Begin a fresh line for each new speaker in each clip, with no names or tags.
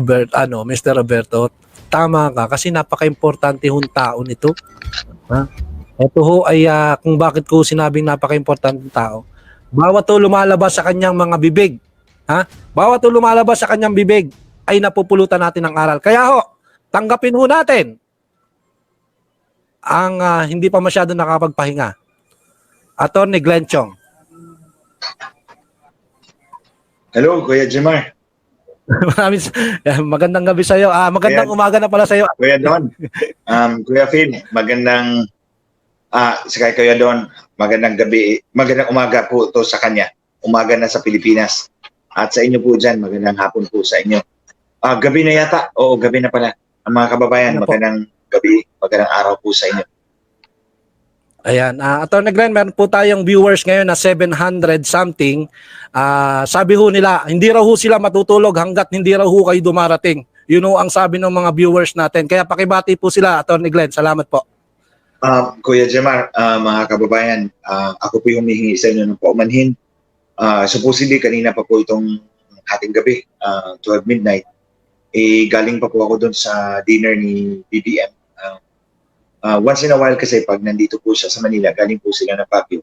Mr. Roberto, tama ka kasi napaka-importante hong tao nito. Ha? Ito ho ay kung bakit ko sinabing napaka-importante tao. Bawat to lumalabas sa kanyang mga bibig, ha? Bawat to lumalabas sa kanyang bibig ay napupulutan natin ng aral. Kaya ho, tanggapin ho natin ang hindi pa masyado nakapagpahinga. Attorney Glenn Chong.
Hello, Kuya Jemar.
Magandang gabi sa iyo. Magandang umaga na pala sa iyo.
Kuya Don. Kuya Phil, magandang sa Kuya Don, magandang gabi, magandang umaga po to sa kanya. Umaga na sa Pilipinas. At sa inyo po dyan, magandang hapon po sa inyo. Gabi na yata. Oo, gabi na pala. Ang mga kababayan, magandang gabi, magandang araw po sa inyo.
Ayan, Attorney Glenn, meron po tayong viewers ngayon na 700 something. Sabi ho nila, hindi raw ho sila matutulog hanggat hindi raw ho kayo dumarating. Yun ho ang sabi ng mga viewers natin. Kaya pakibati po sila, Attorney Glenn. Salamat po.
Kuya Jemar, mga kababayan, ako po yung humihingi sa inyo ng paumanhin. Supposedly, kanina pa po itong ating gabi, 12 midnight, galing pa po ako doon sa dinner ni BBM. Once in a while kasi pag nandito po siya sa Manila, galing po sila ng Baguio.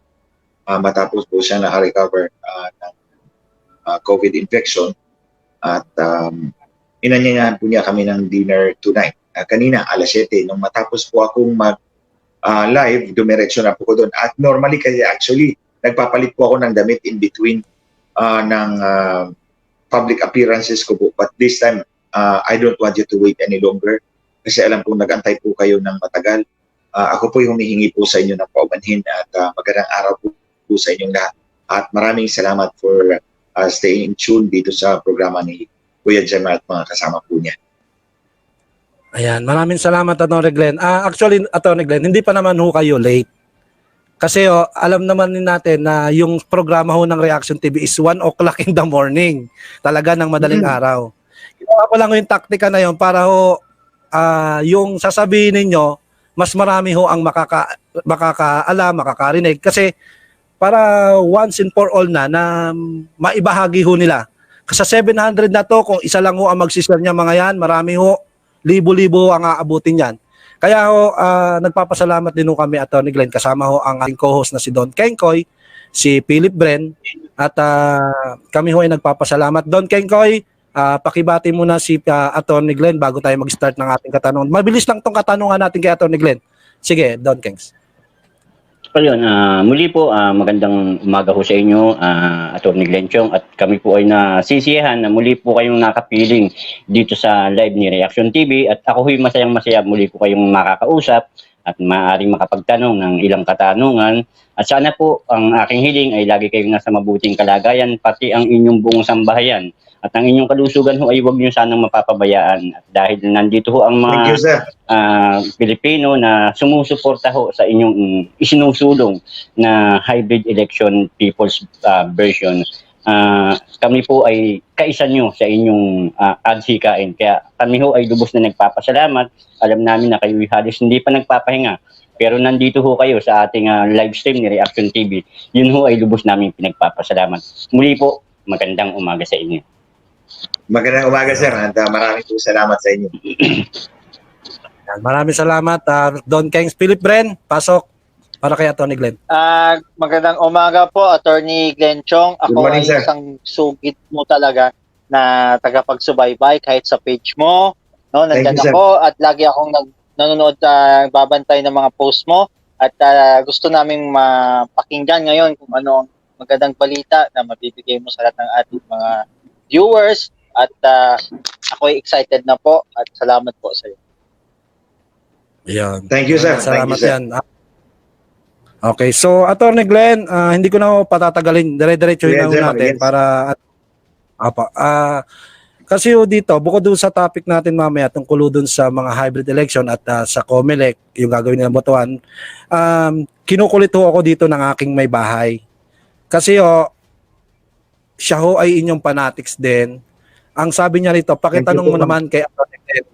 Matapos po siya naka-recover ng COVID infection. At inanyayahan po niya kami ng dinner tonight. Kanina, alas 7, nung matapos po akong live, dumiretso na po ko doon. At normally kasi actually, nagpapalit po ako ng damit in between ng public appearances ko po. But this time, I don't want you to wait any longer. Kasi alam po nag-antay po kayo ng matagal. Ako po yung humihingi po sa inyo ng paumanhin at magandang araw po sa inyong lahat. At maraming salamat for staying in tune dito sa programa ni Kuya Jemar at mga kasama po niya.
Ayan, maraming salamat, Attorney Glenn. Actually, Attorney Glenn, hindi pa naman ho kayo late. Kasi alam naman natin na yung programa ho ng Reaction TV is 1 o'clock in the morning. Talaga ng madaling araw. Ginawa ko lang yung taktika na yun para ho yung sasabihin ninyo, mas marami ho ang makakaalam, makakarinig. Kasi para once and for all na maibahagi ho nila. Kasi 700 na to, kung isa lang ho ang magsishare niya mga yan, marami ho, libo-libo ang aabutin yan. Kaya ho, nagpapasalamat din ho kami, Attorney Glenn. Kasama ho ang aking co-host na si Don Kenkoy, si Philip Bren, at kami ho ay nagpapasalamat. Don Kenkoy, pakibati muna si Attorney Glenn bago tayo mag-start ng ating katanungan. Mabilis lang tong katanungan natin kay Attorney Glenn. Sige, Don Kengs.
Ayun, muli po, magandang umaga po sa inyo, Attorney Glenn Chong, at kami po ay nasisiyahan na muli po kayong nakapiling dito sa live ni Reaction TV, at ako ay masayang-masaya muli po kayong makakausap at maaaring makapagtanong ng ilang katanungan. At sana po ang aking hiling ay lagi kayong nasa mabuting kalagayan, pati ang inyong buong sambahayan. At ang inyong kalusugan ho ay huwag nyo sanang mapapabayaan. At dahil nandito ho ang mga Pilipino na sumusuporta ho sa inyong isinusulong na hybrid election people's version, kami po ay kaisa nyo sa inyong adsikain. Kaya kami ho ay lubos na nagpapasalamat. Alam namin na kayo halos hindi pa nagpapahinga. Pero nandito ho kayo sa ating live stream ni Reaction TV. Yun ho ay lubos namin pinagpapasalamat. Muli po, magandang umaga sa inyo.
Magandang umaga, sir. At maraming po salamat sa inyo.
Maraming salamat, Don Kengs. Philip Bren, pasok para kay Attorney Glenn.
Magandang umaga po, Attorney Glenn Chong. Ako
morning,
ay isang sugit mo talaga na tagapagsubaybay kahit sa page mo. No, nandiyan ako at lagi akong nanonood, babantay ng mga post mo. At gusto naming mapakinggan ngayon kung ano ang magandang balita na mabibigay mo sa lahat ng ating mga viewers. At ako ay excited na po at salamat po sa iyo.
Yan.
Thank you, sir.
Salamat
Thank you, sir.
yan. Okay, so Attorney Glenn, hindi ko na patatagalin. Dire-diretsuhin na natin para kasi dito, bukod dun sa topic natin mamaya tungkol dun sa mga hybrid election at sa COMELEC, yung gagawin nilang botohan, kinukulit ho ako dito ng aking may bahay. Kasi siya ho ay inyong fanatics din. Ang sabi niya rito, pakitanong mo naman kay Attorney Glenn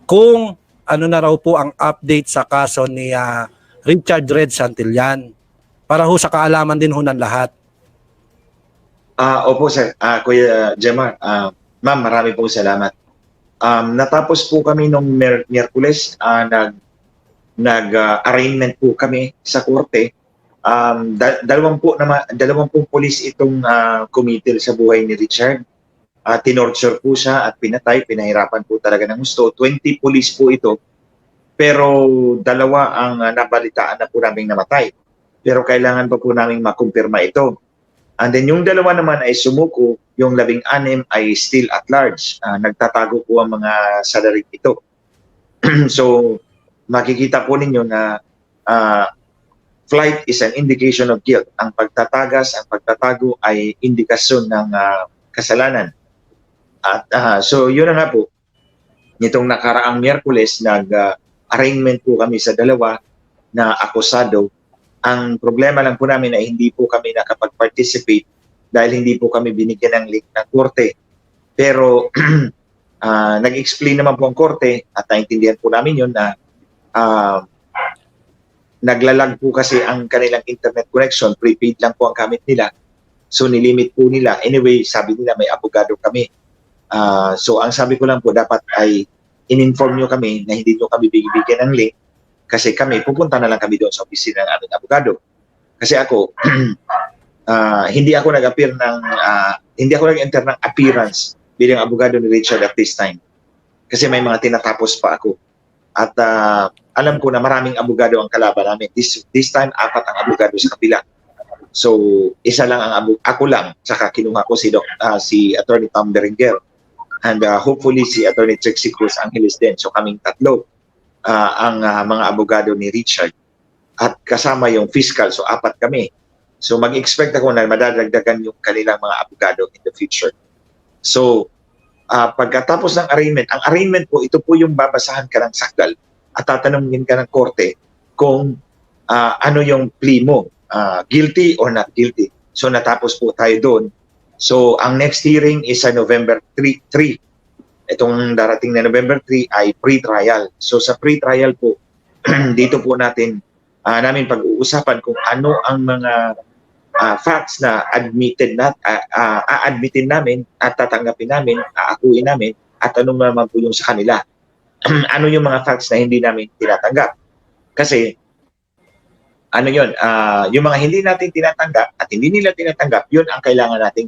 kung ano na raw po ang update sa kaso ni Richard Red Santillan para ho sa kaalaman din ho ng lahat.
Opo, sir. Kuya Jemar, ma'am, marami pong salamat. Natapos po kami nung Miyerkules, nag-arraignment po kami sa korte. Dalawampung pulis itong kumitil sa buhay ni Richard. Tinorture po siya at pinatay, pinahirapan po talaga ng gusto. 20 pulis po ito, pero dalawa ang nabalitaan na po naming namatay. Pero kailangan pa po naming makumpirma ito. And then yung dalawa naman ay sumuko, yung 16 ay still at large. Nagtatago po ang mga salaring ito. So, makikita po ninyo na flight is an indication of guilt. Ang pagtatagas, ang pagtatago ay indikasyon ng kasalanan. At so, yun na nga po. Nitong nakaraang Miyerkules, nag-arraignment po kami sa dalawa na akusado. Ang problema lang po namin ay hindi po kami nakapag-participate dahil hindi po kami binigyan ng link ng korte. Pero nag-explain naman po ang korte at naintindihan po namin yun na naglalag po kasi ang kanilang internet connection, prepaid lang po ang gamit nila. So nilimit po nila. Anyway, sabi nila may abogado kami. So ang sabi ko lang po, dapat ay in-inform nyo kami na hindi nyo kami bigyan ng link kasi kami, pupunta na lang kami doon sa opisina ng aming abogado. Kasi ako, hindi ako nag-enter ng appearance bilang abogado ni Richard at this time. Kasi may mga tinatapos pa ako. At alam ko na maraming abogado ang kalaban namin. This time, 4 ang abogado sa kapila. So, isa lang ang ako lang. Saka kinuha ko si Attorney Tom Berenguer. And hopefully si Attorney Trixie Cruz Angeles din. So, kaming 3 ang mga abogado ni Richard. At kasama yung fiscal. So, 4 kami. So, mag-expect ako na madadagdagan yung kanilang mga abogado in the future. So, pagkatapos ng arraignment, ang arraignment po, ito po yung babasahan ka ng sakdal at tatanungin ka ng korte kung ano yung plea mo, guilty or not guilty. So, natapos po tayo doon. So, ang next hearing is sa November 3. Itong darating na November 3 ay pre-trial. So, sa pre-trial po, dito po namin pag-uusapan kung ano ang mga facts na admitted aadmitin namin at tatanggapin namin, aakuin namin, at ano naman po yung sa kanila. Ano yung mga facts na hindi namin tinatanggap. Kasi, yung mga hindi natin tinatanggap at hindi nila tinatanggap, yun ang kailangan nating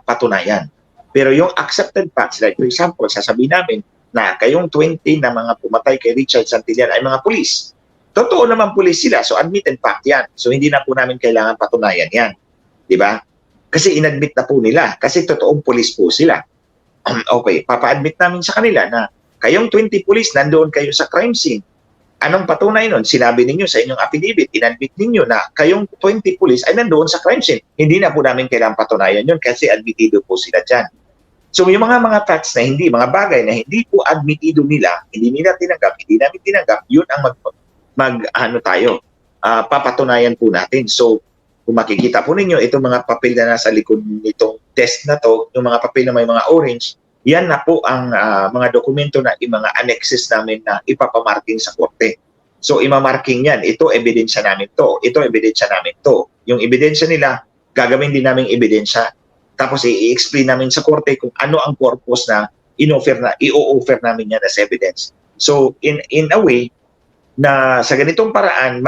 patunayan. Pero yung accepted facts, like for example, sasabihin namin na kayong 20 na mga pumatay kay Richard Santillan ay mga pulis. Totoo naman pulis sila, so admitted fact yan. So hindi na po namin kailangan patunayan yan. Di ba? Kasi inadmit na po nila, kasi totoong pulis po sila. Okay, papa-admit namin sa kanila na kayong 20 pulis, nandoon kayo sa crime scene. Anong patunay nun? Sinabi ninyo sa inyong affidavit, inadmit ninyo na kayong 20 pulis ay nandoon sa crime scene. Hindi na po namin kailangan patunayan yun kasi admitido po sila dyan. So yung mga facts na hindi, mga bagay na hindi po admitido nila, hindi nila tinanggap, hindi namin tinanggap, yun ang papatunayan po natin. So kung makikita po ninyo, itong mga papel na nasa likod nitong test na to, yung mga papel na may mga orange, yan na po ang mga dokumento na yung mga annexes namin na ipapamarking sa korte. So imamarking yan, ito ebidensya namin to, ito ebidensya namin to. Yung ebidensya nila, gagawin din namin ebidensya. Tapos i-explain namin sa korte kung ano ang purpose na i-o-offer namin yan as evidence. So in a way na sa ganitong paraan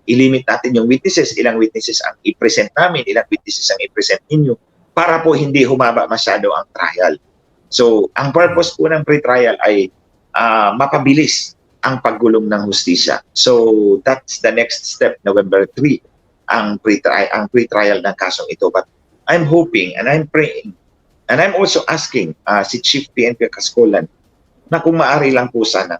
ilimit natin yung witnesses, ilang witnesses ang i-present namin, ilang witnesses ang i-present ninyo para po hindi humaba masyado ang trial. So ang purpose po ng pre-trial ay mapabilis ang paggulong ng hustisya. So that's the next step, November 3, ang pre-trial ng kasong ito. But I'm hoping and I'm praying and I'm also asking si Chief PNP Cascolan na kung maaari lang po sana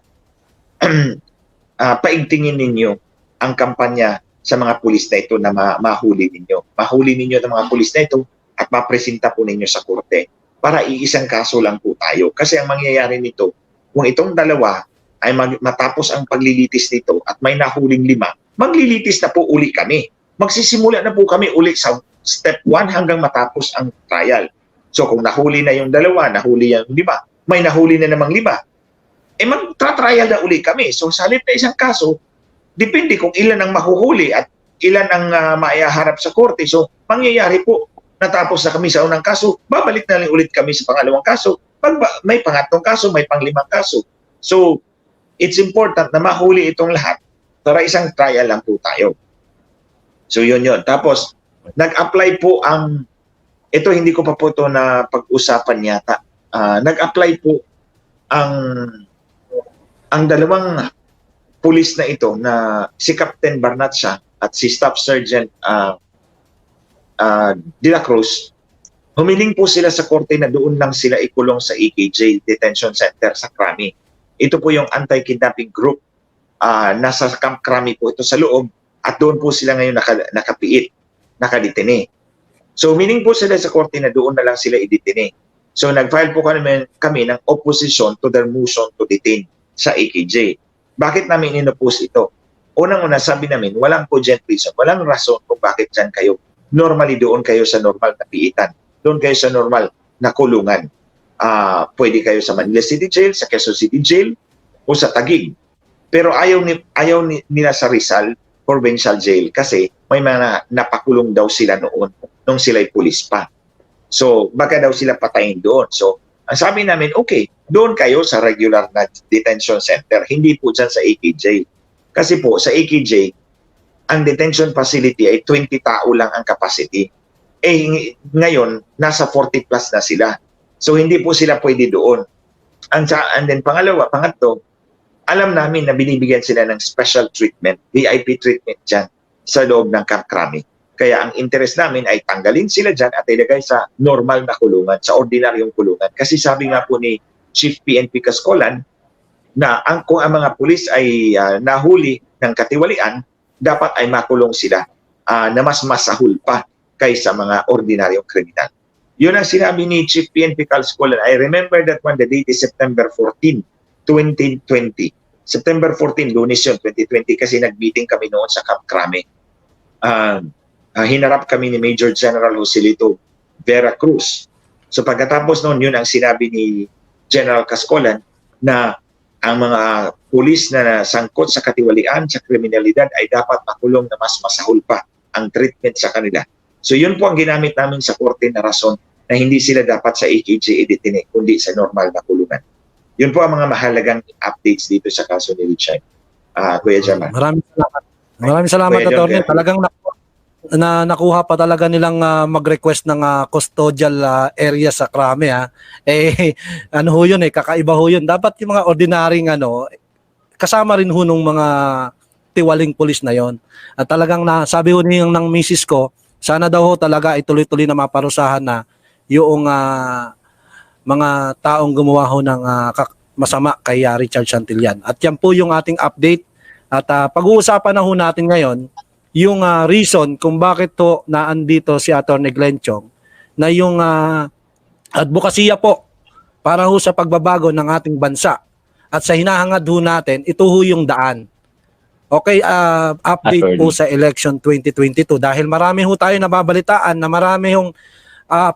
paigtingin ninyo ang kampanya sa mga pulis na ito na mahuli ninyo. Mahuli ninyo ng mga pulis na ito at mapresenta po ninyo sa korte para iisang kaso lang po tayo. Kasi ang mangyayari nito, kung itong dalawa ay matapos ang paglilitis nito at may nahuling 5, maglilitis na po uli kami. Magsisimula na po kami uli sa step 1 hanggang matapos ang trial. So kung nahuli na yung 2, nahuli yung 5, may nahuli na namang 5, magtra-trial na uli kami. So sa halip na isang kaso, depende kung ilan ang mahuhuli at ilan ang maiharap sa korte. So mangyayari po, natapos na kami sa unang kaso, babalik na lang ulit kami sa pangalawang kaso, may pangatlong kaso, may panglimang kaso. So, it's important na mahuli itong lahat para isang trial lang po tayo. So, yun. Tapos, nag-apply po ito hindi ko pa po ito na pag-usapan yata. Nag-apply po ang dalawang pulis na ito na si Captain Barnatsa at si Staff Sergeant De La Cruz. Humiling po sila sa korte na doon lang sila ikulong sa EKJ Detention Center sa Krami. Ito po yung anti-kidnapping group. Nasa Camp Krami po ito sa loob at doon po sila ngayon nakapiit, nakadetene. So humiling po sila sa korte na doon na lang sila idetene. So nag-file po kami ng opposition to their motion to detain sa EKJ. Bakit namin inopose ito? Unang-una sabi namin, walang cogent reason, walang rason kung bakit dyan kayo. Normally doon kayo sa normal na piitan. Doon kayo sa normal na kulungan. Pwede kayo sa Manila City Jail, sa Quezon City Jail, o sa Taguig. Pero ayaw nila sa Rizal Provincial Jail kasi may mga napakulong daw sila noon nung sila'y pulis pa. So, baka daw sila patayin doon. So, ang sabi namin, okay, doon kayo sa regular na detention center, hindi po dyan sa AKJ. Kasi po, sa AKJ, ang detention facility ay 20 tao lang ang capacity. Ngayon, nasa 40 plus na sila. So, hindi po sila pwede doon. And then, pangatlo, alam namin na binibigyan sila ng special treatment, VIP treatment dyan sa loob ng Camp Krami. Kaya ang interest namin ay tanggalin sila dyan at ilagay sa normal na kulungan, sa ordinaryong kulungan. Kasi sabi nga po ni Chief PNP Cascolan na kung ang mga pulis ay nahuli ng katiwalian, dapat ay makulong sila na mas masahol pa kaysa mga ordinaryong kriminal. Yun ang sinabi ni Chief PNP Cascolan. I remember that one, the date is September 14, 2020. September 14, Lunes yun, 2020, kasi nag-meeting kami noon sa Camp Krami. Hinarap kami ni Major General Joselito Vera Cruz. So pagkatapos noon, yun ang sinabi ni General Cascolan na ang mga pulis na sangkot sa katiwalian, sa kriminalidad ay dapat makulong na mas masahol pa ang treatment sa kanila. So yun po ang ginamit namin sa korte na rason na hindi sila dapat sa AKJ idetine, kundi sa normal na kulungan. Yun po ang mga mahalagang updates dito sa kaso ni Richard. Kuya Jamal.
Maraming salamat. Maraming salamat, Atty. Talagang nakuha pa talaga nilang mag-request ng custodial area sa Krami. Ano ho yun kakaiba ho yun. Dapat yung mga ordinaryong kasama rin ho nung mga tiwaling pulis na yon. At talagang sabi ho ng misis ko, sana daw ho talaga ituloy-tuloy na maparusahan na yung mga taong gumawa ho ng masama kay Richard Santillan. At yan po yung ating update. At pag-uusapan na ho natin ngayon yung reason kung bakit to naandito si Atty. Glenn Chong na yung advokasya po para ho sa pagbabago ng ating bansa. At sa hinahangad ho natin, ito ho yung daan. Okay, update po sa election 2022 dahil marami ho tayo nababalitaan na marami hong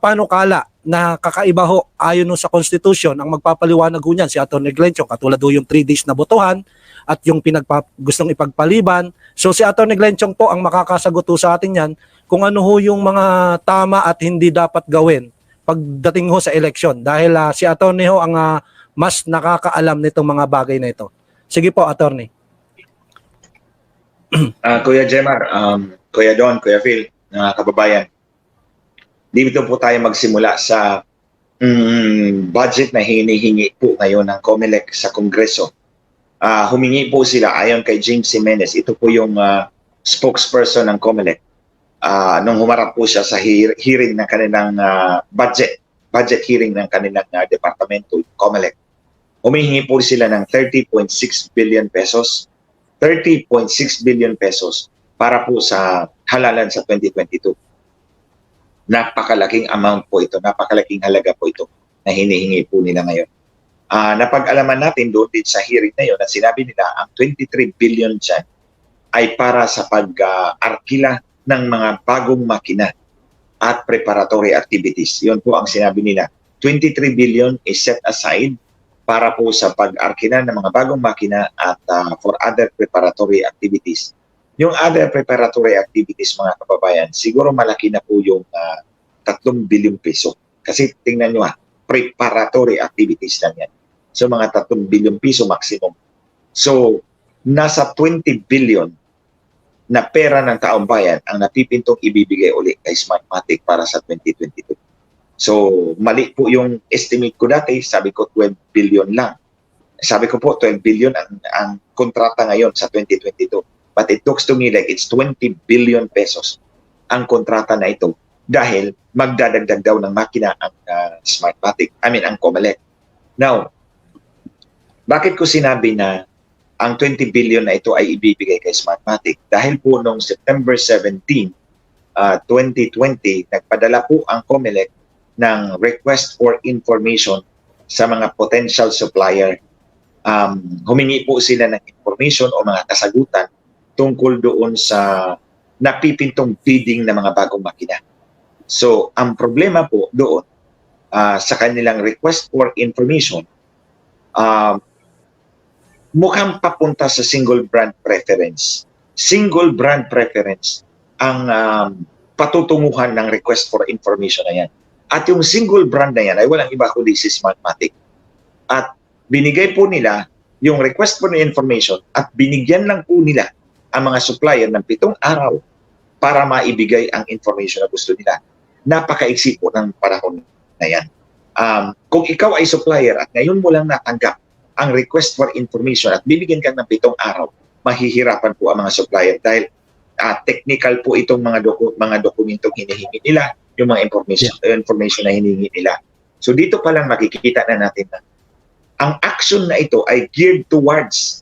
panukala na kakaiba ho ayon sa Constitution. Ang magpapaliwanag ho niyan si Atty. Glenn Chong, katulad ho yung 3 days na botohan at yung gustong ipagpaliban. So si Atty. Glenn Chong po ang makakasagot ho sa atin yan kung ano ho yung mga tama at hindi dapat gawin pagdating ho sa election. Dahil si Atty. Ho ang mas nakakaalam nitong mga bagay na ito. Sige po, Atty.
Kuya Jemar, Kuya Don, Kuya Phil, kababayan, dito po tayo magsimula sa budget na hinihingi po ngayon ng COMELEC sa Kongreso. Humingi po sila ayon kay James Jimenez. Ito po yung spokesperson ng COMELEC. Nung humarap po siya sa hearing ng kanilang budget hearing ng kanilang departamento, COMELEC. Humingi po sila ng 30.6 billion pesos. 30.6 billion pesos para po sa halalan sa 2022. Napakalaking amount po ito, napakalaking halaga po ito na hinihingi po nila ngayon. Napag-alaman natin doon din sa hearing na yun na sinabi nila ang 23 billion dyan ay para sa pag-arkila ng mga bagong makina at preparatory activities. Yun po ang sinabi nila. 23 billion is set aside para po sa pag-arkila ng mga bagong makina at for other preparatory activities. Yung other preparatory activities, mga kababayan, siguro malaki na po yung 3 bilyong peso. Kasi tingnan nyo preparatory activities lang yan. So mga 3 billion piso maximum. So nasa 20 billion na pera ng taong bayan ang napipintong ibibigay uli kay Smartmatic para sa 2022. So mali po yung estimate ko dati, sabi ko 12 billion lang. Sabi ko po 12 billion ang kontrata ngayon sa 2022. But it looks to me like it's 20 billion pesos ang kontrata na ito dahil magdadagdag daw ng makina ang Smartmatic, ang Comelec. Now, bakit ko sinabi na ang 20 billion na ito ay ibibigay kay Smartmatic? Dahil po noong September 17, 2020, nagpadala po ang Comelec ng request for information sa mga potential supplier. Humingi po sila ng information o mga kasagutan tungkol doon sa napipintong bidding ng mga bagong makina. So, ang problema po doon sa kanilang request for information, mukhang papunta sa single brand preference. Single brand preference ang patutunguhan ng request for information na yan. At yung single brand na yan ay walang iba kundi si Smartmatic. At binigay po nila yung request for information at binigyan lang po nila ang mga supplier ng 7 araw para maibigay ang information na gusto nila. Napakaiksi po ng panahon na yan. Kung ikaw ay supplier at ngayon mo lang natanggap ang request for information at bibigyan ka ng 7 araw, mahihirapan po ang mga supplier dahil technical po itong mga dokumentong hinihingi nila, yung mga information na hinihingi nila. So dito pa lang makikita na natin na ang action na ito ay geared towards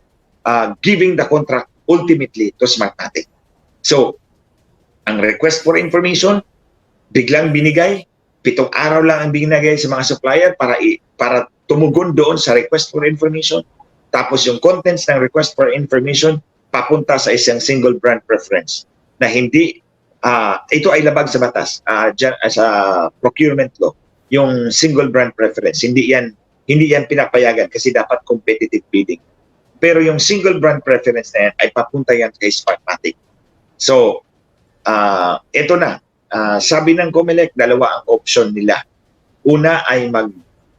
giving the contract ultimately to Smartmatic. So, ang request for information, biglang binigay, 7 araw lang ang binigay sa mga supplier para tumugon doon sa request for information. Tapos yung contents ng request for information papunta sa isang single brand preference na hindi, ito ay labag sa batas, sa procurement law, yung single brand preference. Hindi yan pinapayagan kasi dapat competitive bidding. Pero yung single brand preference na yan ay papunta yan kay Smartmatic. So, ito na. Sabi ng Comelec, 2 ang option nila. Una ay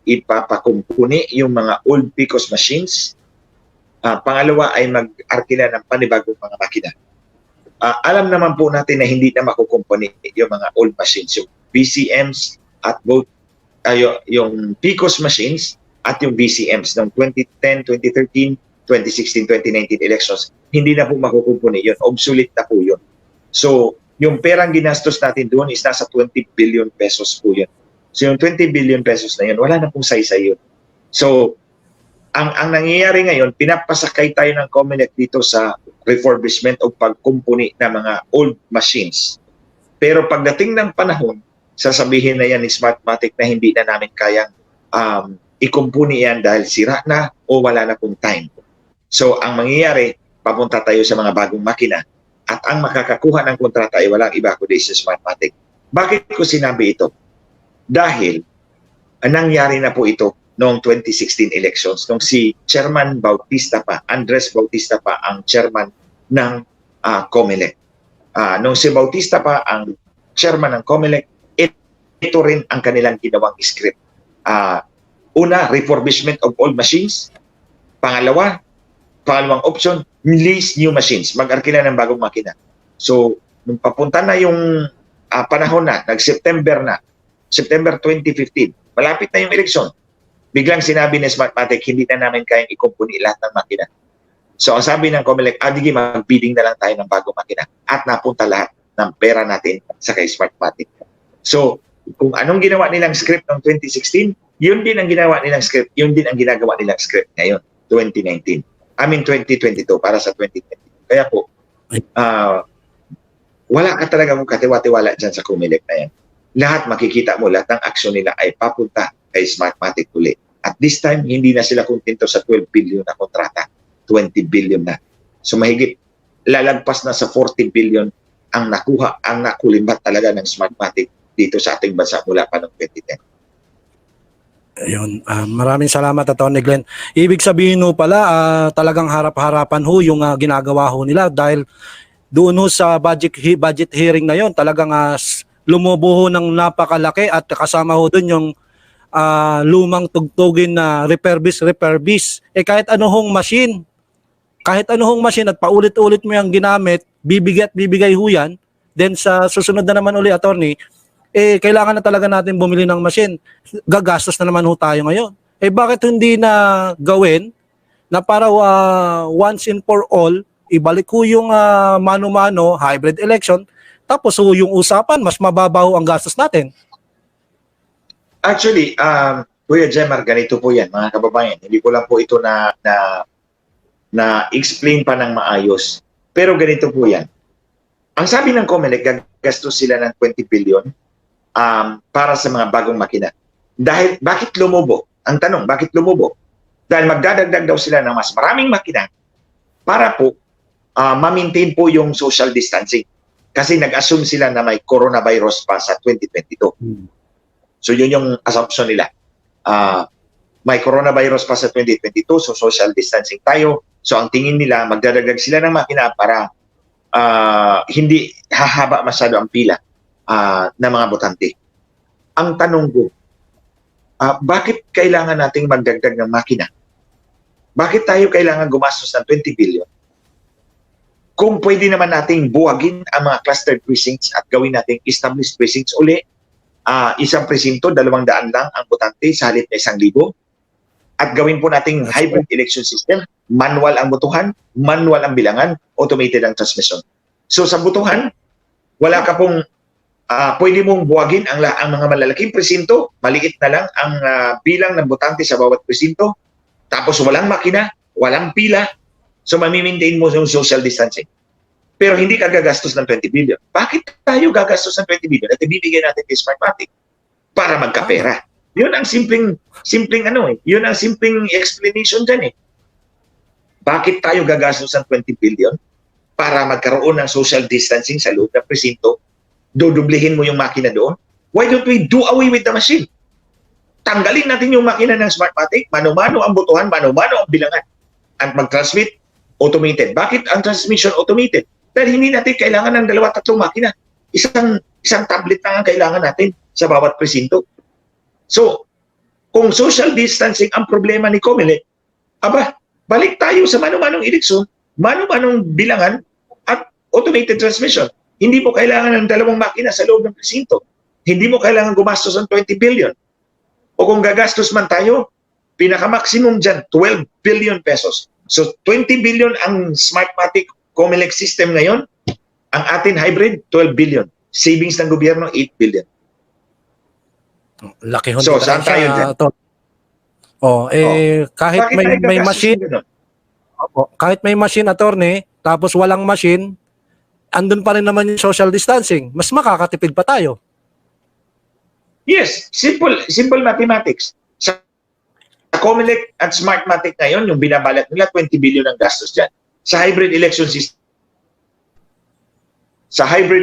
ipapakumpuni yung mga old PCOS machines. Pangalawa ay mag-arkila ng panibagong mga makina. Alam naman po natin na hindi na makukumpuni yung mga old machines, yung VCMs at both yung PCOS machines at yung VCMs ng 2010, 2013, 2016, 2019 elections, hindi na po makukumpuni yun. Obsolete na po yun. So, yung perang ginastos natin doon is nasa 20 billion pesos po yun. So, yung 20 billion pesos na yun, wala na pong saysay yun. So, ang nangyayari ngayon, pinapasakay tayo ng Comelec dito sa refurbishment o pagkumpuni ng mga old machines. Pero pagdating ng panahon, sasabihin na yan ni Smartmatic na hindi na namin kayang ikumpuni yan dahil sira na o wala na pong time. So, ang mangyayari, papunta tayo sa mga bagong makina at ang makakakuha ng kontrata ay walang iba kundi si Smartmatic. Bakit ko sinabi ito? Dahil nangyari na po ito noong 2016 elections nung si Chairman Bautista pa, Andres Bautista pa ang chairman ng Comelec. Nung si Bautista pa ang chairman ng Comelec, ito rin ang kanilang ginawang script. Una, refurbishment of old machines. Pangalawang option, lease new machines. Mag-arkila ng bagong makina. So, nung papunta na yung panahon na, nag-September na, September 2015, malapit na yung eleksyon. Biglang sinabi ni Smartmatic, hindi na namin kayang ikumpuni lahat ng makina. So, ang sabi ng Comelec, sige, mag-bidding na lang tayo ng bagong makina. At napunta lahat ng pera natin sa kay Smartmatic. So, kung anong ginawa nilang script noong 2016, yun din ang ginawa nilang script, yun din ang ginagawa nilang script ngayon, 2019. 2022 para sa 2020. Kaya po, wala ka talaga mong katiwa-tiwala dyan sa Comelec na yan. Lahat makikita mo, lahat ng aksyon nila ay papunta kay Smartmatic uli. At this time, hindi na sila kontento sa 12 billion na kontrata. 20 billion na. So mahigit, lalagpas na sa 40 billion ang nakulimbat talaga ng Smartmatic dito sa ating bansa mula pa noong 2010.
Ayun, maraming salamat Atty. Glenn. Ibig sabihin ho pala, talagang harap-harapan ho yung ginagawa ho nila dahil doon ho sa budget hearing na yon talagang lumubo ho ng napakalaki at kasama ho doon yung lumang tugtugin na refurbish. Kahit ano hong machine at paulit-ulit mo yung ginamit, bibigay ho yan. Then sa susunod na naman uli, attorney, kailangan na talaga natin bumili ng machine. Gagastos na naman ho tayo ngayon. Bakit hindi na gawin na para once and for all, ibalik ho yung mano-mano hybrid election, tapos ho yung usapan, mas mababaw ang gastos natin.
Actually, Kuya Jemar, ganito po yan, mga kababayan. Hindi ko lang po ito na explain pa ng maayos. Pero ganito po yan. Ang sabi ng COMELEC, gagastos sila ng 20 billion para sa mga bagong makina. Dahil, bakit lumubo? Ang tanong, bakit lumubo? Dahil magdadagdag daw sila ng mas maraming makina para po ma-maintain po yung social distancing. Kasi nag-assume sila na may coronavirus pa sa 2022. So yun yung assumption nila. May coronavirus pa sa 2022, so social distancing tayo. So ang tingin nila, magdadagdag sila ng makina para hindi hahaba masyado ang pila ng mga botante. Ang tanong ko, bakit kailangan nating magdagdag ng makina? Bakit tayo kailangan gumastos ng 20 billion? Kung pwede naman nating buwagin ang mga clustered precincts at gawin nating established precincts uli, isang presinto, 200 lang ang botante sa halip na 1,000. At gawin po nating hybrid election system, manual ang botohan, manual ang bilangan, automated ang transmission. So sa botohan, wala ka pong pwede mong buwagin ang mga malalaking presinto, maliit na lang ang bilang ng botante sa bawat presinto, tapos walang makina, walang pila, so mamimaintain mo yung social distancing. Pero hindi ka gagastos ng 20 billion. Bakit tayo gagastos ng 20 billion at ibibigay natin kay Smartmatic? Para magkapera. Yun ang simpleng yun ang simpleng explanation dyan eh. Bakit tayo gagastos ng 20 billion para magkaroon ng social distancing sa loob ng presinto? Dudublihin mo yung makina doon? Why don't we do away with the machine? Tanggalin natin yung makina ng Smartmatic, mano-mano ang botohan, mano-mano ang bilangan. At mag-transmit, automated. Bakit ang transmission automated? Dahil hindi natin kailangan ng 2-3 makina. Isang tablet lang ang kailangan natin sa bawat presinto. So, kung social distancing ang problema ni COMELEC, balik tayo sa mano-manong eleksyon, mano-manong bilangan at automated transmission. Hindi mo kailangan ng 2 makina sa loob ng presinto. Hindi mo kailangan gumastos ng 20 billion. O kung gagastos man tayo, pinaka-maximum dyan, 12 billion pesos. So, 20 billion ang Smartmatic COMELEC system ngayon, ang atin hybrid, 12 billion. Savings ng gobyerno, 8 billion.
Laki ho.
So, saan tayo dyan?
Kahit may machine, kahit may machine, attorney, tapos walang machine, andun pa rin naman yung social distancing. Mas makakatipid pa tayo.
Yes, simple mathematics. Sa COMELEC at Smartmatic ngayon, yung binabalak nila, 20 billion ang gastos dyan. Sa hybrid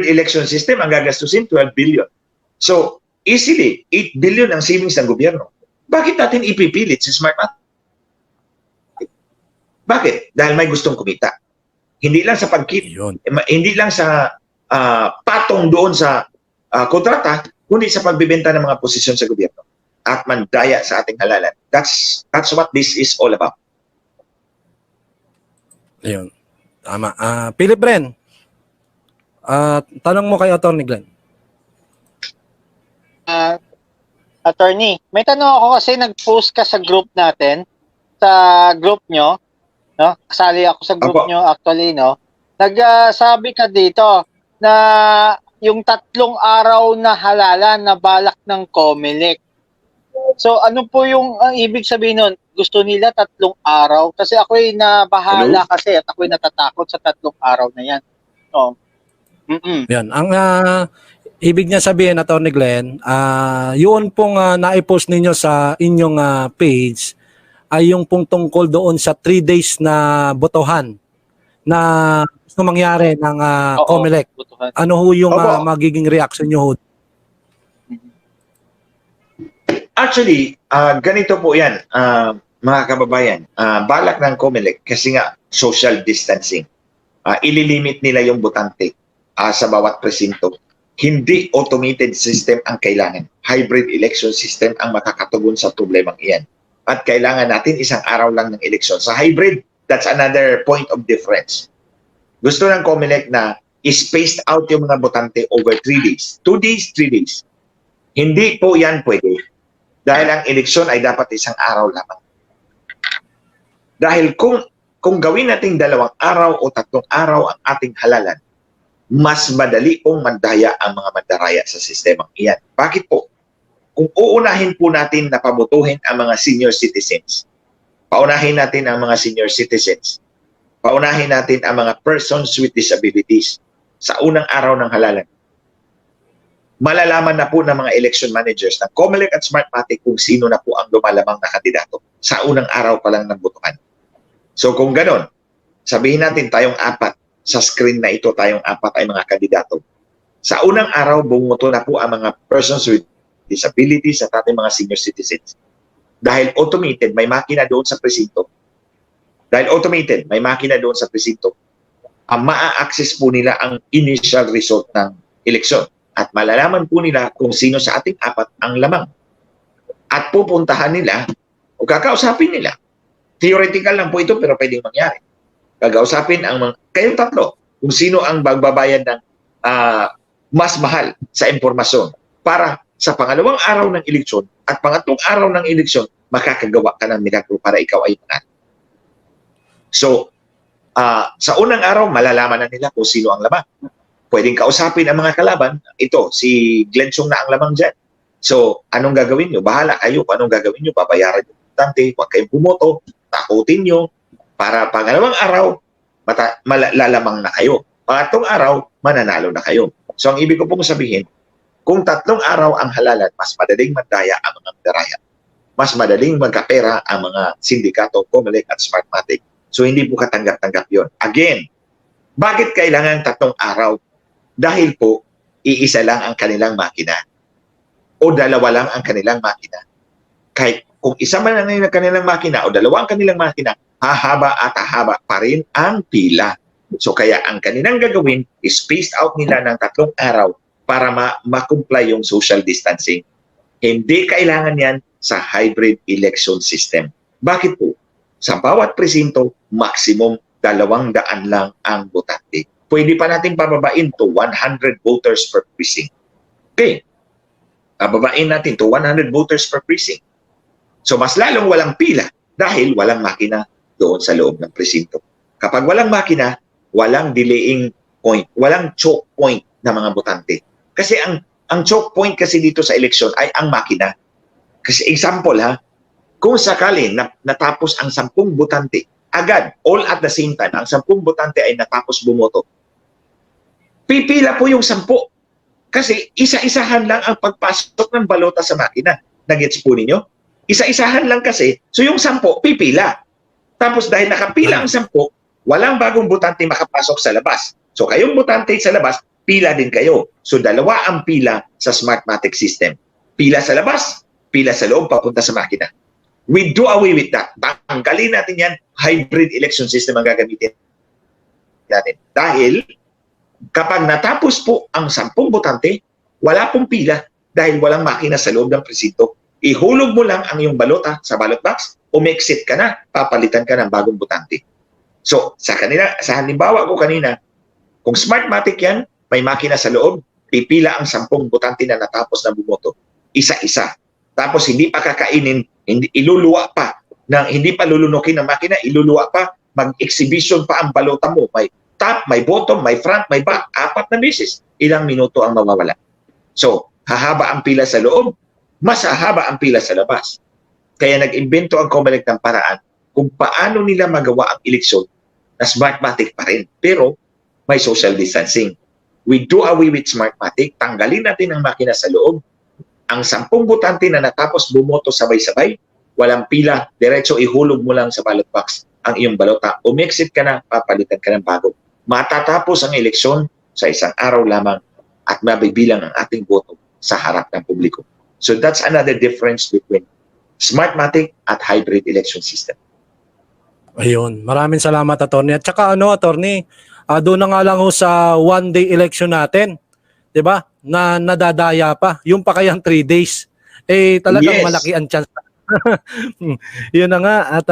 election system, ang gagastusin 12 billion. So, easily, 8 billion ang savings ng gobyerno. Bakit natin ipipilit si Smartmatic? Bakit? Dahil may gustong kumita. Hindi lang sa hindi lang sa patong doon sa kontrata, kundi sa pagbibenta ng mga posisyon sa gobyerno at mandaya sa ating halalan. That's what this is all about.
Ayun. Tama. Philip Bren, tanong mo kay Attorney Glenn.
Attorney, may tanong ako kasi nag-post ka sa group natin, sa group nyo, no? Kasali ako sa group nyo actually, no? Nagsabi ka dito na yung 3 araw na halalan na balak ng COMELEC. So ano po yung ang ibig sabihin nun? Gusto nila 3 araw? Kasi ako'y nabahala kasi at ako'y natatakot sa 3 araw na yan. So,
Yan. Ang ibig niya sabihin, Attorney Glenn, yun pong naipost ninyo sa inyong page ay yung pong tungkol doon sa 3 days na botohan na gusto mangyari ng COMELEC. Ano ho yung magiging reaction nyo ho?
Actually, ganito po yan, mga kababayan. Balak ng COMELEC kasi nga social distancing. Ililimit nila yung botante sa bawat presinto. Hindi automated system ang kailangan. Hybrid election system ang makakatugon sa problemang iyan. At kailangan natin isang araw lang ng eleksyon. Sa hybrid, that's another point of difference. Gusto ng COMELEC na spaced out yung mga botante over 3 days. 2 days, 3 days. Hindi po yan pwede. Dahil ang eleksyon ay dapat isang araw lamang. Dahil kung gawin nating 2 araw o 3 araw ang ating halalan, mas madali pong mandaya ang mga mandaraya sa sistemang iyan. Bakit po? Kung uunahin po natin na pabotohin ang mga senior citizens, paunahin natin ang mga senior citizens, paunahin natin ang mga persons with disabilities sa unang araw ng halalan, malalaman na po ng mga election managers ng COMELEC at Smartmatic kung sino na po ang lumalamang na kandidato sa unang araw pa lang ng botohan. So kung ganon, sabihin natin tayong 4, sa screen na ito tayong 4 ay mga kandidato. Sa unang araw, bumoto na po ang mga persons with disabilities at ating mga senior citizens. Dahil automated, may makina doon sa presinto. Ang maa-access po nila ang initial result ng eleksyon. At malalaman po nila kung sino sa ating 4 ang lamang. At pupuntahan nila o kakausapin nila. Theoretical lang po ito pero pwedeng mangyari. Kakausapin ang kayong 3 kung sino ang magbabayad ng mas mahal sa impormasyon para sa pangalawang araw ng eleksyon at pangatlong araw ng eleksyon makakagawa ka ng milagro para ikaw ay manalo. So, sa unang araw, malalaman na nila kung sino ang lamang. Pwedeng kausapin ang mga kalaban. Ito, si Glenn Chong na ang lamang dyan. So, anong gagawin nyo? Bahala kayo. Anong gagawin nyo? Babayaran nyo. Huwag kayong bumoto. Takutin nyo. Para pangalawang araw, malalamang na kayo. Pangatlong araw, mananalo na kayo. So, ang ibig ko pong sabihin, kung 3 araw ang halalan, mas madaling mandaya ang mga mandaraya. Mas madaling magkapera ang mga sindikato, COMELEC at Smartmatic. So, hindi po katanggap-tanggap yun. Again, bakit kailangan 3 araw? Dahil po, iisa lang ang kanilang makina. O 2 lang ang kanilang makina. Kahit kung isa man ang kanilang makina o 2 ang kanilang makina, hahaba at hahaba pa rin ang pila. So kaya ang kanilang gagawin is spaced out nila ng 3 araw para ma-comply yung social distancing. Hindi kailangan yan sa hybrid election system. Bakit po? Sa bawat presinto, maximum 200 lang ang botante. Pwede pa natin pababain to 100 voters per precinct. Okay. Pababain natin to 100 voters per precinct. So mas lalong walang pila dahil walang makina doon sa loob ng presinto. Kapag walang makina, walang delaying point, walang choke point na mga botante. Kasi ang choke point kasi dito sa eleksyon ay ang makina. Kasi example kung sakali natapos ang 10 botante, agad, all at the same time, ang 10 botante ay natapos bumoto. Pipila po yung 10. Kasi isa-isahan lang ang pagpasok ng balota sa makina. Nagets po ninyo? Isa-isahan lang kasi, so yung 10, pipila. Tapos dahil nakapila ang 10, walang bagong botante makapasok sa labas. So kayong botante sa labas, pila din kayo. So 2 ang pila sa Smartmatic system. Pila sa labas, pila sa loob, papunta sa makina. We do away with that. Tanggalin natin yan, hybrid election system ang gagamitin natin. Dahil kapag natapos po ang 10 botante, wala pong pila dahil walang makina sa loob ng presinto. Ihulog mo lang ang iyong balota sa ballot box, umexit ka na, papalitan ka ng bagong botante. So, sa halimbawa ko kanina, kung Smartmatic yan, may makina sa loob, pipila ang 10 botante na natapos na bumoto. Isa-isa. Tapos hindi pa kakainin, iluluwa pa. Hindi pa lulunukin ng makina, iluluwa pa, mag-exhibition pa ang balota mo. May top, may bottom, may front, may back. 4 na beses. Ilang minuto ang mawawala. So, hahaba ang pila sa loob, mas hahaba ang pila sa labas. Kaya nag-imbento ang COMELEC ng paraan kung paano nila magawa ang eleksyon na Smartmatic pa rin. Pero may social distancing. We do away with Smartmatic. Tanggalin natin ang makina sa loob. Ang 10 botante na natapos bumoto sabay-sabay, walang pila, diretso ihulog mo lang sa ballot box ang iyong balota. Umexit ka na, papalitan ka ng bago. Matatapos ang eleksyon sa isang araw lamang at mabibilang ang ating boto sa harap ng publiko. So that's another difference between Smartmatic at hybrid election system.
Ayun. Maraming salamat, Attorney. At saka Attorney, doon na nga lang ho sa one-day election natin. 'Di ba? na nadadaya pa. Yung pa kayang 3 days. Eh talagang
Yes.
malaki ang chance. Yun na nga. At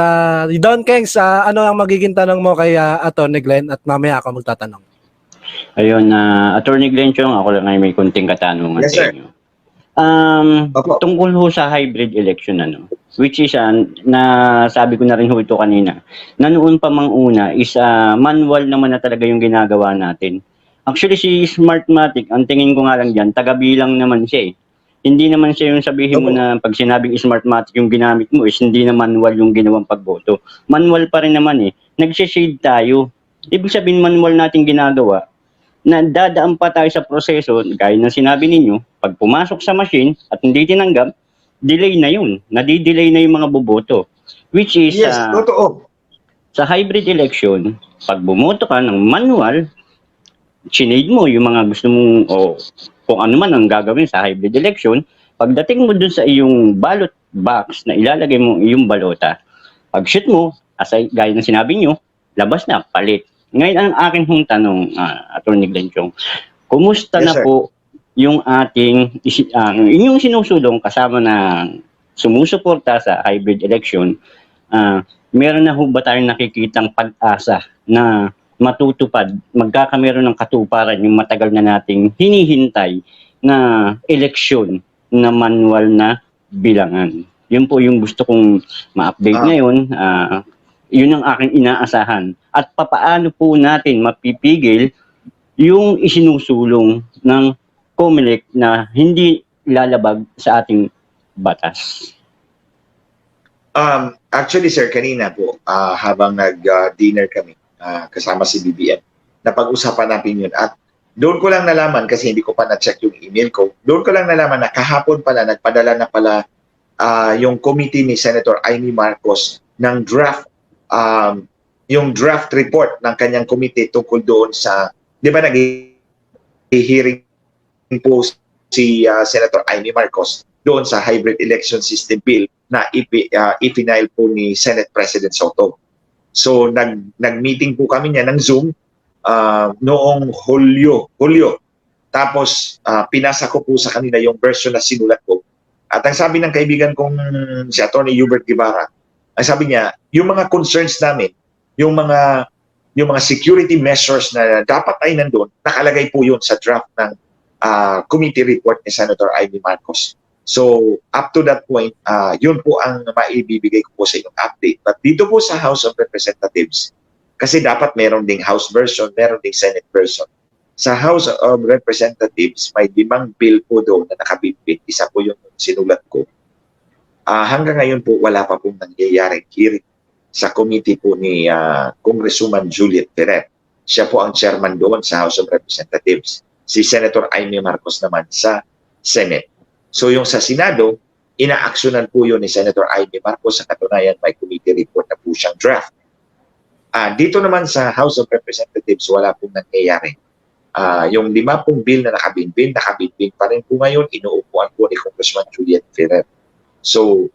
Don Kengs, ano ang magiging tanong mo kay Atty. Glenn at mamaya ako magtatanong.
Ayun, Attorney Glenn Chong, ako lang ay may kunting katanungan
Yes,
sa
sir.
inyo.
Opo.
Tungkol ho sa hybrid election, which is, na sabi ko na rin ho ito kanina, na noon pa mang una is manual naman na talaga yung ginagawa natin. Actually, si Smartmatic, ang tingin ko nga lang dyan, taga-bilang naman siya eh. Hindi naman siya yung sabihin mo
Opo.
na pag sinabing Smartmatic yung ginamit mo is hindi na manual yung ginawang pagboto. Manual pa rin naman eh. Nagsishade tayo. Ibig sabihin manual natin ginagawa na dadaan pa tayo sa proseso, gaya ng sinabi ninyo, pag pumasok sa machine at hindi tinanggap, delay na yun. Nadidelay na yung mga boboto. Which is,
Yes, totoo.
sa hybrid election, pag bumoto ka ng manual, sinade mo yung mga gusto mong, o kung ano man ang gagawin sa hybrid election, pagdating mo dun sa iyong ballot box na ilalagay mo yung balota, pag shoot mo, gaya ng sinabi nyo, labas na, palit. Ngayon, ang akin hong tanong, Atty. Glenn Chong, kumusta
Yes,
na
sir.
po yung ating, inyong sinusulong kasama na sumusuporta sa hybrid election, meron na ho ba tayong nakikitang pag-asa na matutupad, magkakameron ng katuparan yung matagal na nating hinihintay na eleksyon na manual na bilangan? Yun po yung gusto kong ma-update ngayon. Yun ang aking inaasahan. At papaano po natin mapipigil yung isinusulong ng COMELEC na hindi lalabag sa ating batas?
Actually, sir, kanina po, habang nag-dinner kami, kasama si BBM, napag-usapan natin yun. At doon ko lang nalaman, kasi hindi ko pa na-check yung email ko, doon ko lang nalaman na kahapon pala, nagpadala na pala yung committee ni Senator Amy Marcos ng draft, yung draft report ng kanyang committee tungkol doon sa, di ba nag-hearing po si Senator Amy Marcos doon sa hybrid election system bill na ipinail po ni Senate President Soto. So nag-meeting po kami niya ng Zoom noong Hulyo. Tapos pinasa ko po sa kanila yung version na sinulat ko. At ang sabi ng kaibigan kong si Atty. Hubert Guevara, ang sabi niya, yung mga concerns namin, yung mga security measures na dapat ay nandun, nakalagay po yun sa draft ng committee report ni Senator Amy Marcos. So, up to that point, yun po ang maibibigay ko po sa inyong update. But dito po sa House of Representatives, kasi dapat meron ding House version, meron ding Senate version. Sa House of Representatives, may 5 bill po doon na nakabitbit. Isa po yung sinulat ko. Hanggang ngayon po, wala pa pong nangyayaring hearing sa committee po ni Congresswoman Juliet Ferrer. Siya po ang chairman doon sa House of Representatives. Si Senator Amy Marcos naman sa Senate. So yung sa Senado, inaaksyonan po yun ni Senator Amy Marcos. Sa katunayan, may committee report na po siyang draft. Dito naman sa House of Representatives, wala pong nangyayari. Yung 5 bill na nakabinbin pa rin po ngayon, inuupuan po ni Congressman Juliet Ferrer. So,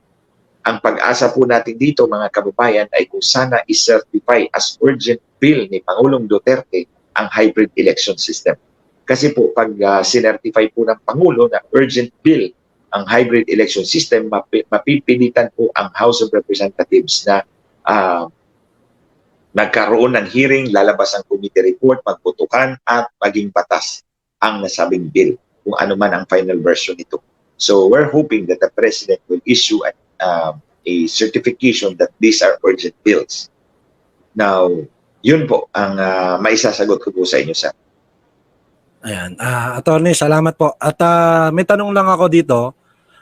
ang pag-asa po natin dito, mga kababayan, ay kung sana i-certify as urgent bill ni Pangulong Duterte ang hybrid election system. Kasi po, pag sinertify po ng Pangulo na urgent bill ang hybrid election system, mapipilitan po ang House of Representatives na nagkaroon ng hearing, lalabas ang committee report, magputukan at maging batas ang nasabing bill, kung ano man ang final version nito. So we're hoping that the President will issue a certification that these are urgent bills. Now, yun po ang maisasagot ko po sa inyo, sir.
Ayan. Attorney, salamat po. At may tanong lang ako dito.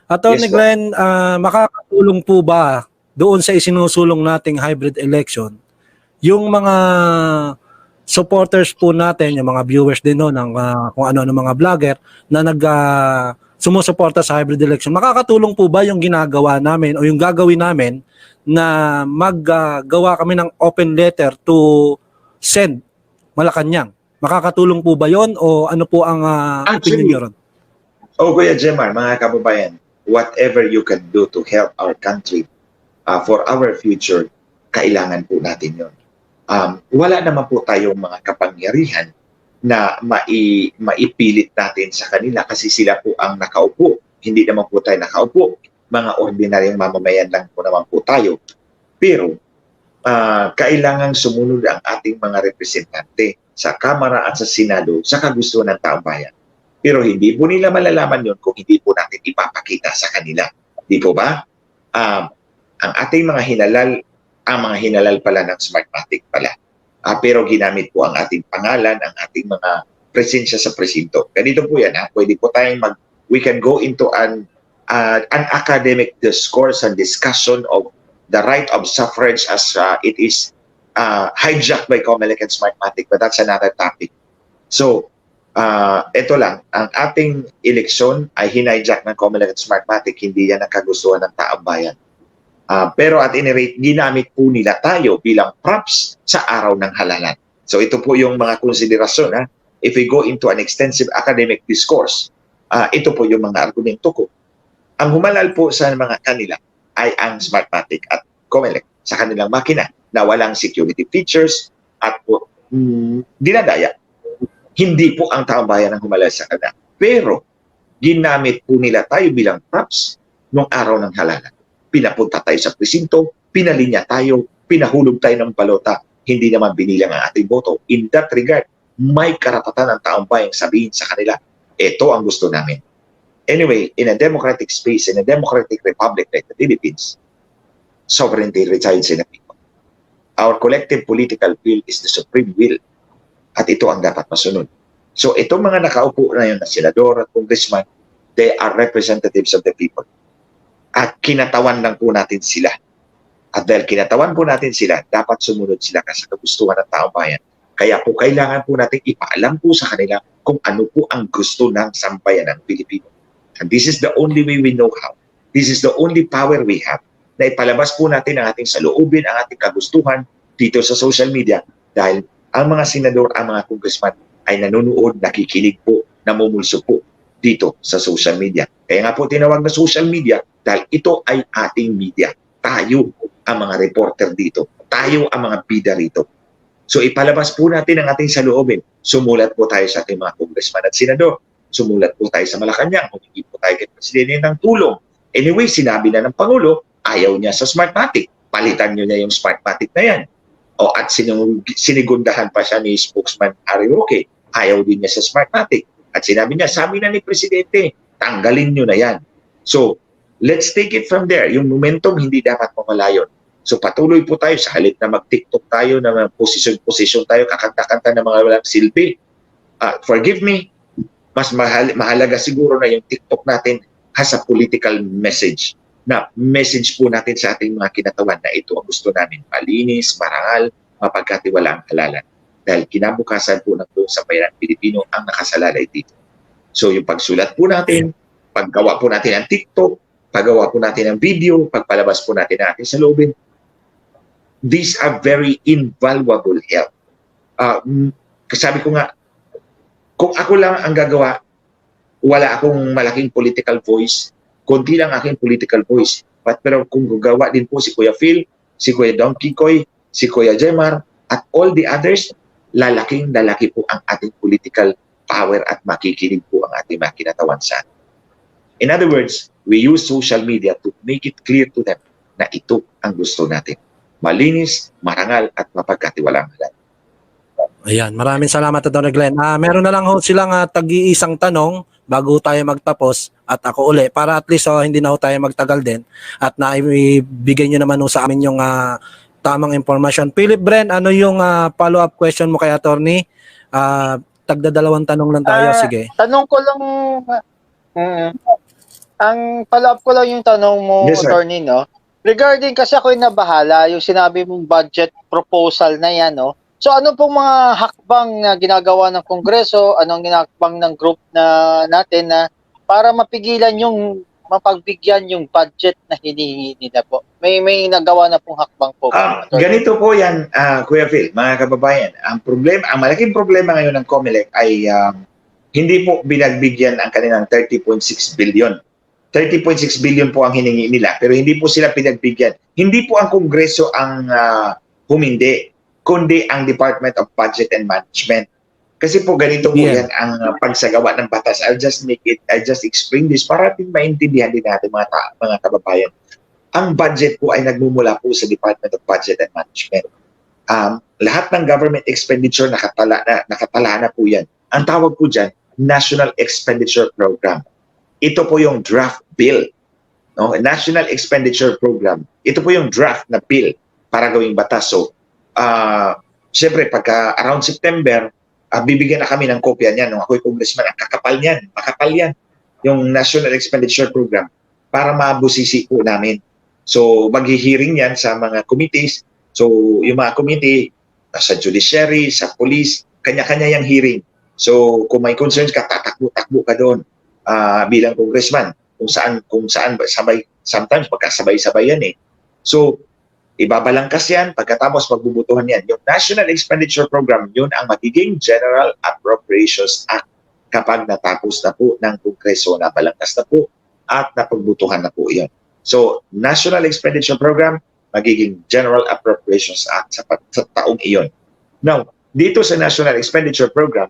Attorney
Yes, po.
Glenn, makakatulong po ba doon sa isinusulong nating hybrid election yung mga supporters po natin, yung mga viewers din no, ng kung ano-ano mga vlogger na sumusuporta sa hybrid election? Makakatulong po ba yung ginagawa namin o yung gagawin namin na maggawa kami ng open letter to send Malacanang? Makakatulong po ba yon o ano po ang opinion nyo ron?
Kuya Jemar, mga kababayan, whatever you can do to help our country for our future, kailangan po natin yon. Wala naman po tayong mga kapangyarihan na maipilit natin sa kanila kasi sila po ang nakaupo. Hindi naman po tayo nakaupo. Mga ordinaryong mamamayan lang po naman po tayo. Pero kailangang sumunod ang ating mga representante sa Kamara at sa Senado sa kagustuhan ng taong bayan. Pero hindi po nila malalaman yun kung hindi po natin ipapakita sa kanila. Di po ba? Ang ating mga hinalal pala ng Smartmatic pala. Pero ginamit po ang ating pangalan, ang ating mga presensya sa presinto. Ganito po yan. Pwede po tayong we can go into an academic discourse and discussion of the right of suffrage as it is hijacked by Comelec and Smartmatic, but that's another topic. So, ito lang, ang ating eleksyon ay hinhijack ng Comelec at Smartmatic, hindi yan ang kagustuhan ng taong bayan. Pero at any rate, ginamit po nila tayo bilang props sa araw ng halalan. So ito po yung mga konsiderasyon. If we go into an extensive academic discourse, ito po yung mga argumento ko. Ang humalal po sa mga kanila ay ang Smartmatic at Comelec sa kanilang makina na walang security features at po, dinadaya. Hindi po ang taong bayan ang humalal sa kanila. Pero ginamit po nila tayo bilang props nung araw ng halalan. Pinapunta tayo sa presinto, pinalinya tayo, pinahulog tayo ng balota, hindi naman binilang ang ating boto. In that regard, may karapatan ng taong bayan sabihin sa kanila, ito ang gusto namin. Anyway, in a democratic space, in a democratic republic like the Philippines, sovereignty resides in the people. Our collective political will is the supreme will. At ito ang dapat masunod. So itong mga nakaupo na yun na senador at congressman, they are representatives of the people. At kinatawan lang po natin sila. At dahil kinatawan po natin sila, dapat sumunod sila sa kagustuhan ng taong bayan. Kaya po kailangan po natin ipaalam po sa kanila kung ano po ang gusto ng sambayan ng Pilipino. And this is the only way we know how. This is the only power we have na ipalabas po natin ang ating saloobin, ang ating kagustuhan dito sa social media dahil ang mga senador, ang mga congressman ay nanonood, nakikinig po, namumulso po dito sa social media. Kaya nga po tinawag na social media dahil ito ay ating media. Tayo ang mga reporter dito. Tayo ang mga bida rito. So ipalabas po natin ang ating saloobin. Sumulat po tayo sa ating mga congressman at senador. Sumulat po tayo sa Malacanang. Humingi po tayo kay Presidente ng tulong. Anyway, sinabi na ng Pangulo, ayaw niya sa Smartmatic. Palitan niyo niya yung Smartmatic na yan. At sinigundahan pa siya ni spokesman Harry Roque. Ayaw din niya sa Smartmatic. At sinabi niya, sabi na ni Presidente, tanggalin niyo na yan. So, let's take it from there. Yung momentum hindi dapat mamalayon. So patuloy po tayo sa halip na mag-TikTok tayo, na posisyon tayo, kakanta-kanta ng mga walang silbi. Forgive me, mas mahalaga siguro na yung TikTok natin has a political message. Na message po natin sa ating mga kinatawan na ito ang gusto namin. Malinis, marangal, mapagkatiwala ang halalan. Dahil kinabukasan po ng buong sambayan ng Pilipino ang nakasalalay dito. So yung pagsulat po natin, paggawa po natin ng TikTok, paggawa po natin ng video, pagpalabas po natin ng ating saloobin, these are very invaluable help. Sabi ko nga, kung ako lang ang gagawa, wala akong malaking political voice, konti lang aking political voice. Pero kung gagawa din po si Kuya Phil, si Kuya Don Kikoy, si Kuya Jemar, at all the others, lalaki po ang ating political power at makikinig po ang ating mga kinatawan sa atin. In other words, we use social media to make it clear to them na ito ang gusto natin. Malinis, marangal, at mapagkatiwalang halal.
Ayan, maraming salamat Atty. Glenn. Meron na lang ho silang tag-iisang tanong bago tayo magtapos at ako uli para at least hindi na ho tayo magtagal din at naibigay nyo naman ho sa amin yung tamang impormasyon. Philip Bren, ano yung follow-up question mo kay attorney? Tagdadalawang tanong lang tayo, sige.
Tanong ko lang, ang follow-up ko lang yung tanong mo,
Yes, sir.
attorney, no? Regarding, kasi ako yung nabahala, yung sinabi mong budget proposal na yan, no? So ano pong mga hakbang na ginagawa ng Kongreso, anong ginakbang ng group na natin na para mapigilan yung mapagbigyan yung budget na hinihingi nila po? May nagawa na pong hakbang po.
Ganito po yan, Kuya Phil, mga kababayan. Ang malaking problema ngayon ng COMELEC ay hindi po binagbigyan ang kanilang 30.6 billion. 30.6 billion po ang hiningi nila, pero hindi po sila pinagbigyan. Hindi po ang Kongreso ang humindi, kundi ang Department of Budget and Management. Kasi po ganito po
Yeah.
yan ang pagsagawa ng batas. I'll just explain this para din maintindihan din natin mga kababayan. Ang budget po ay nagmumula po sa Department of Budget and Management. Lahat ng government expenditure nakatala na po yan. Ang tawag po dyan, National Expenditure Program. Ito po yung draft bill. No? National Expenditure Program. Ito po yung draft na bill para gawing batas. So, siyempre, pagka around September, bibigyan na kami ng kopya niyan. Nung ako'y congressman, ang kakapal niyan. Makapal yan. Yung National Expenditure Program para mabusisi po namin. So, maghihiring yan sa mga committees. So, yung mga committee, sa judiciary, sa police, kanya-kanya yung hearing. So, kung may concerns ka, tatakbo-takbo ka doon bilang congressman. Kung saan sometimes magkasabay-sabay yan eh. So, ibabalangkas yan, pagkatapos magbubutuhan yan. Yung National Expenditure Program, yun ang magiging General Appropriations Act kapag natapos na po ng Kongreso, nabalangkas na po at napagbutuhan na po yan. So, National Expenditure Program, magiging General Appropriations Act sa taong iyon. Now, dito sa National Expenditure Program,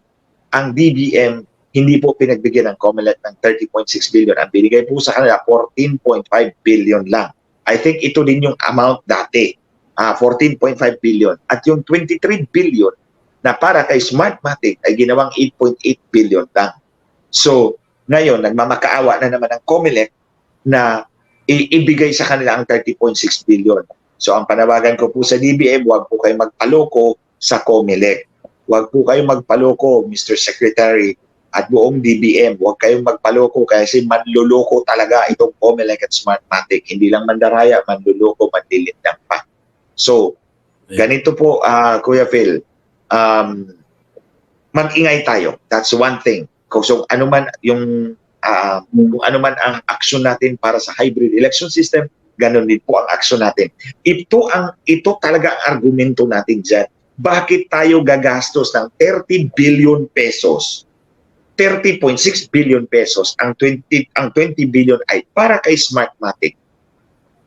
ang DBM hindi po pinagbigyan ng COMELEC ng 30.6 billion. Ang binigay po sa kanila, 14.5 billion lang. I think ito din yung amount dati, 14.5 billion. At yung 23 billion na para kay Smartmatic ay ginawang 8.8 billion lang. So, ngayon, nagmamakaawa na naman ang COMELEC na ibigay sa kanila ang 30.6 billion. So, ang panawagan ko po sa DBM, huwag po kayo magpaloko sa COMELEC. Huwag po kayo magpaloko, Mr. Secretary, at buong DBM. Huwag kayong magpaloko kasi manluloko talaga itong COMELEC at Smartmatic. Hindi lang mandaraya, manluloko, manlilindang pa. So, ganito po, Kuya Phil, mag-ingay tayo. That's one thing. So, ano man kung ano man ang action natin para sa hybrid election system, ganun din po ang action natin. Ito talaga ang argumento natin dyan. Bakit tayo gagastos ng 30 billion pesos? 30.6 billion pesos, ang 20 billion ay para kay Smartmatic.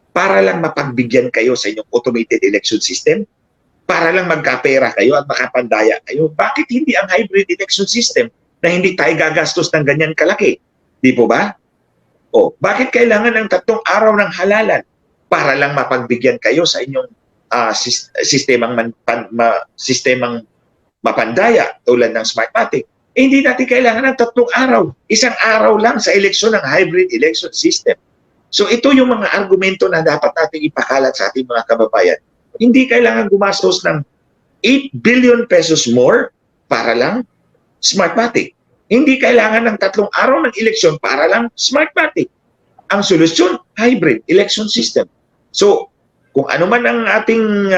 Para lang mapagbigyan kayo sa inyong automated election system? Para lang magkapera kayo at makapandaya kayo? Bakit hindi ang hybrid election system na hindi tayo gagastos ng ganyan kalaki? Di po ba? O, bakit kailangan ng 3 araw ng halalan para lang mapagbigyan kayo sa inyong sistemang mapandaya tulad ng Smartmatic? Hindi natin kailangan ng 3 araw. 1 araw lang sa eleksyon ng hybrid election system. So ito yung mga argumento na dapat natin ipakalat sa ating mga kababayan. Hindi kailangan gumastos ng 8 billion pesos more para lang Smartmatic. Hindi kailangan ng 3 araw ng eleksyon para lang Smartmatic. Ang solusyon, hybrid election system. So, kung ano man ang ating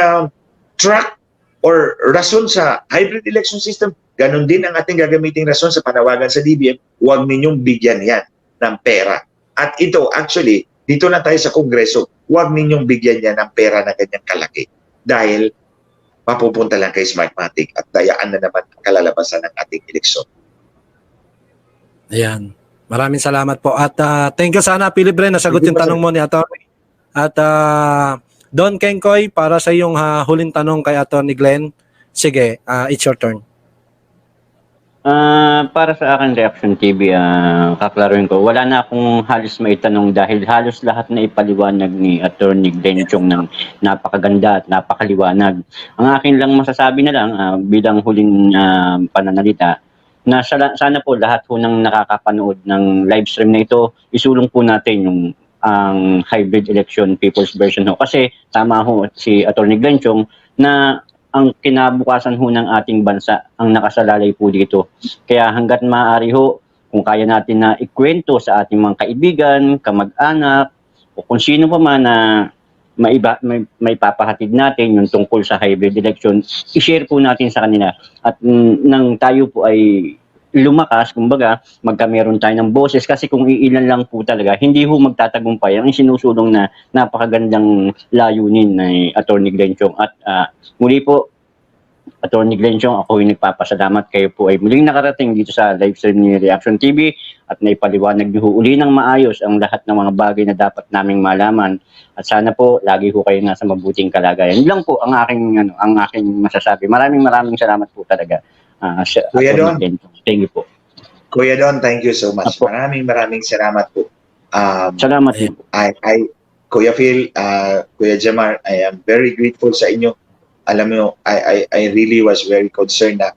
track or rason sa hybrid election system, ganun din ang ating gagamiting rason sa panawagan sa DBM, huwag ninyong bigyan yan ng pera. At ito, actually, dito na tayo sa Kongreso, huwag ninyong bigyan yan ng pera na ganyan kalaki. Dahil mapupunta lang kay Smartmatic at dayaan na naman ang kalalabasan ng ating eleksyon.
Ayan. Maraming salamat po. At thank you sana, Philip Ren, nasagot yung tanong mo ni Atty. At Don Kengkoy, para sa iyong huling tanong kay Atty. Glenn, sige, it's your turn.
Para sa akin, Reaction TV, kaklaruin ko, wala na akong halos maitanong dahil halos lahat na ipaliwanag ni Atty. Glenn Chong ng napakaganda at napakaliwanag. Ang akin lang masasabi na lang bilang huling pananalita, na sana po lahat po ng nakakapanood ng live stream na ito, isulong po natin yung ang hybrid election people's version ho. Kasi tama ho si Atty. Glenn Chong na ang kinabukasan ho ng ating bansa ang nakasalalay po dito. Kaya hanggat maaari ho, kung kaya natin na ikwento sa ating mga kaibigan, kamag-anak, o kung sino pa man na may papahatid natin yung tungkol sa hybrid election, i-share po natin sa kanila. At nang tayo po ay lumakas, kumbaga, meron tayo ng boses kasi kung iilan lang po talaga, hindi ho magtatagumpay ang sinusulong na napakagandang layunin ni Atty. Glenn Chong. At muli po, Atty. Glenn Chong, ako yung nagpapasalamat. Kayo po ay muling nakarating dito sa live stream ni Reaction TV at naipaliwanag niyo uli ng maayos ang lahat ng mga bagay na dapat naming malaman. At sana po, lagi ho kayo nasa mabuting kalagayan. Yun lang po ang aking masasabi. Maraming salamat po talaga.
Kuya Don.
Thank you po.
Kuya Don, thank you so much.
Apo.
Maraming salamat po.
Salamat din.
Kuya Phil, Kuya Jamar, I am very grateful sa inyo. Alam mo, I really was very concerned na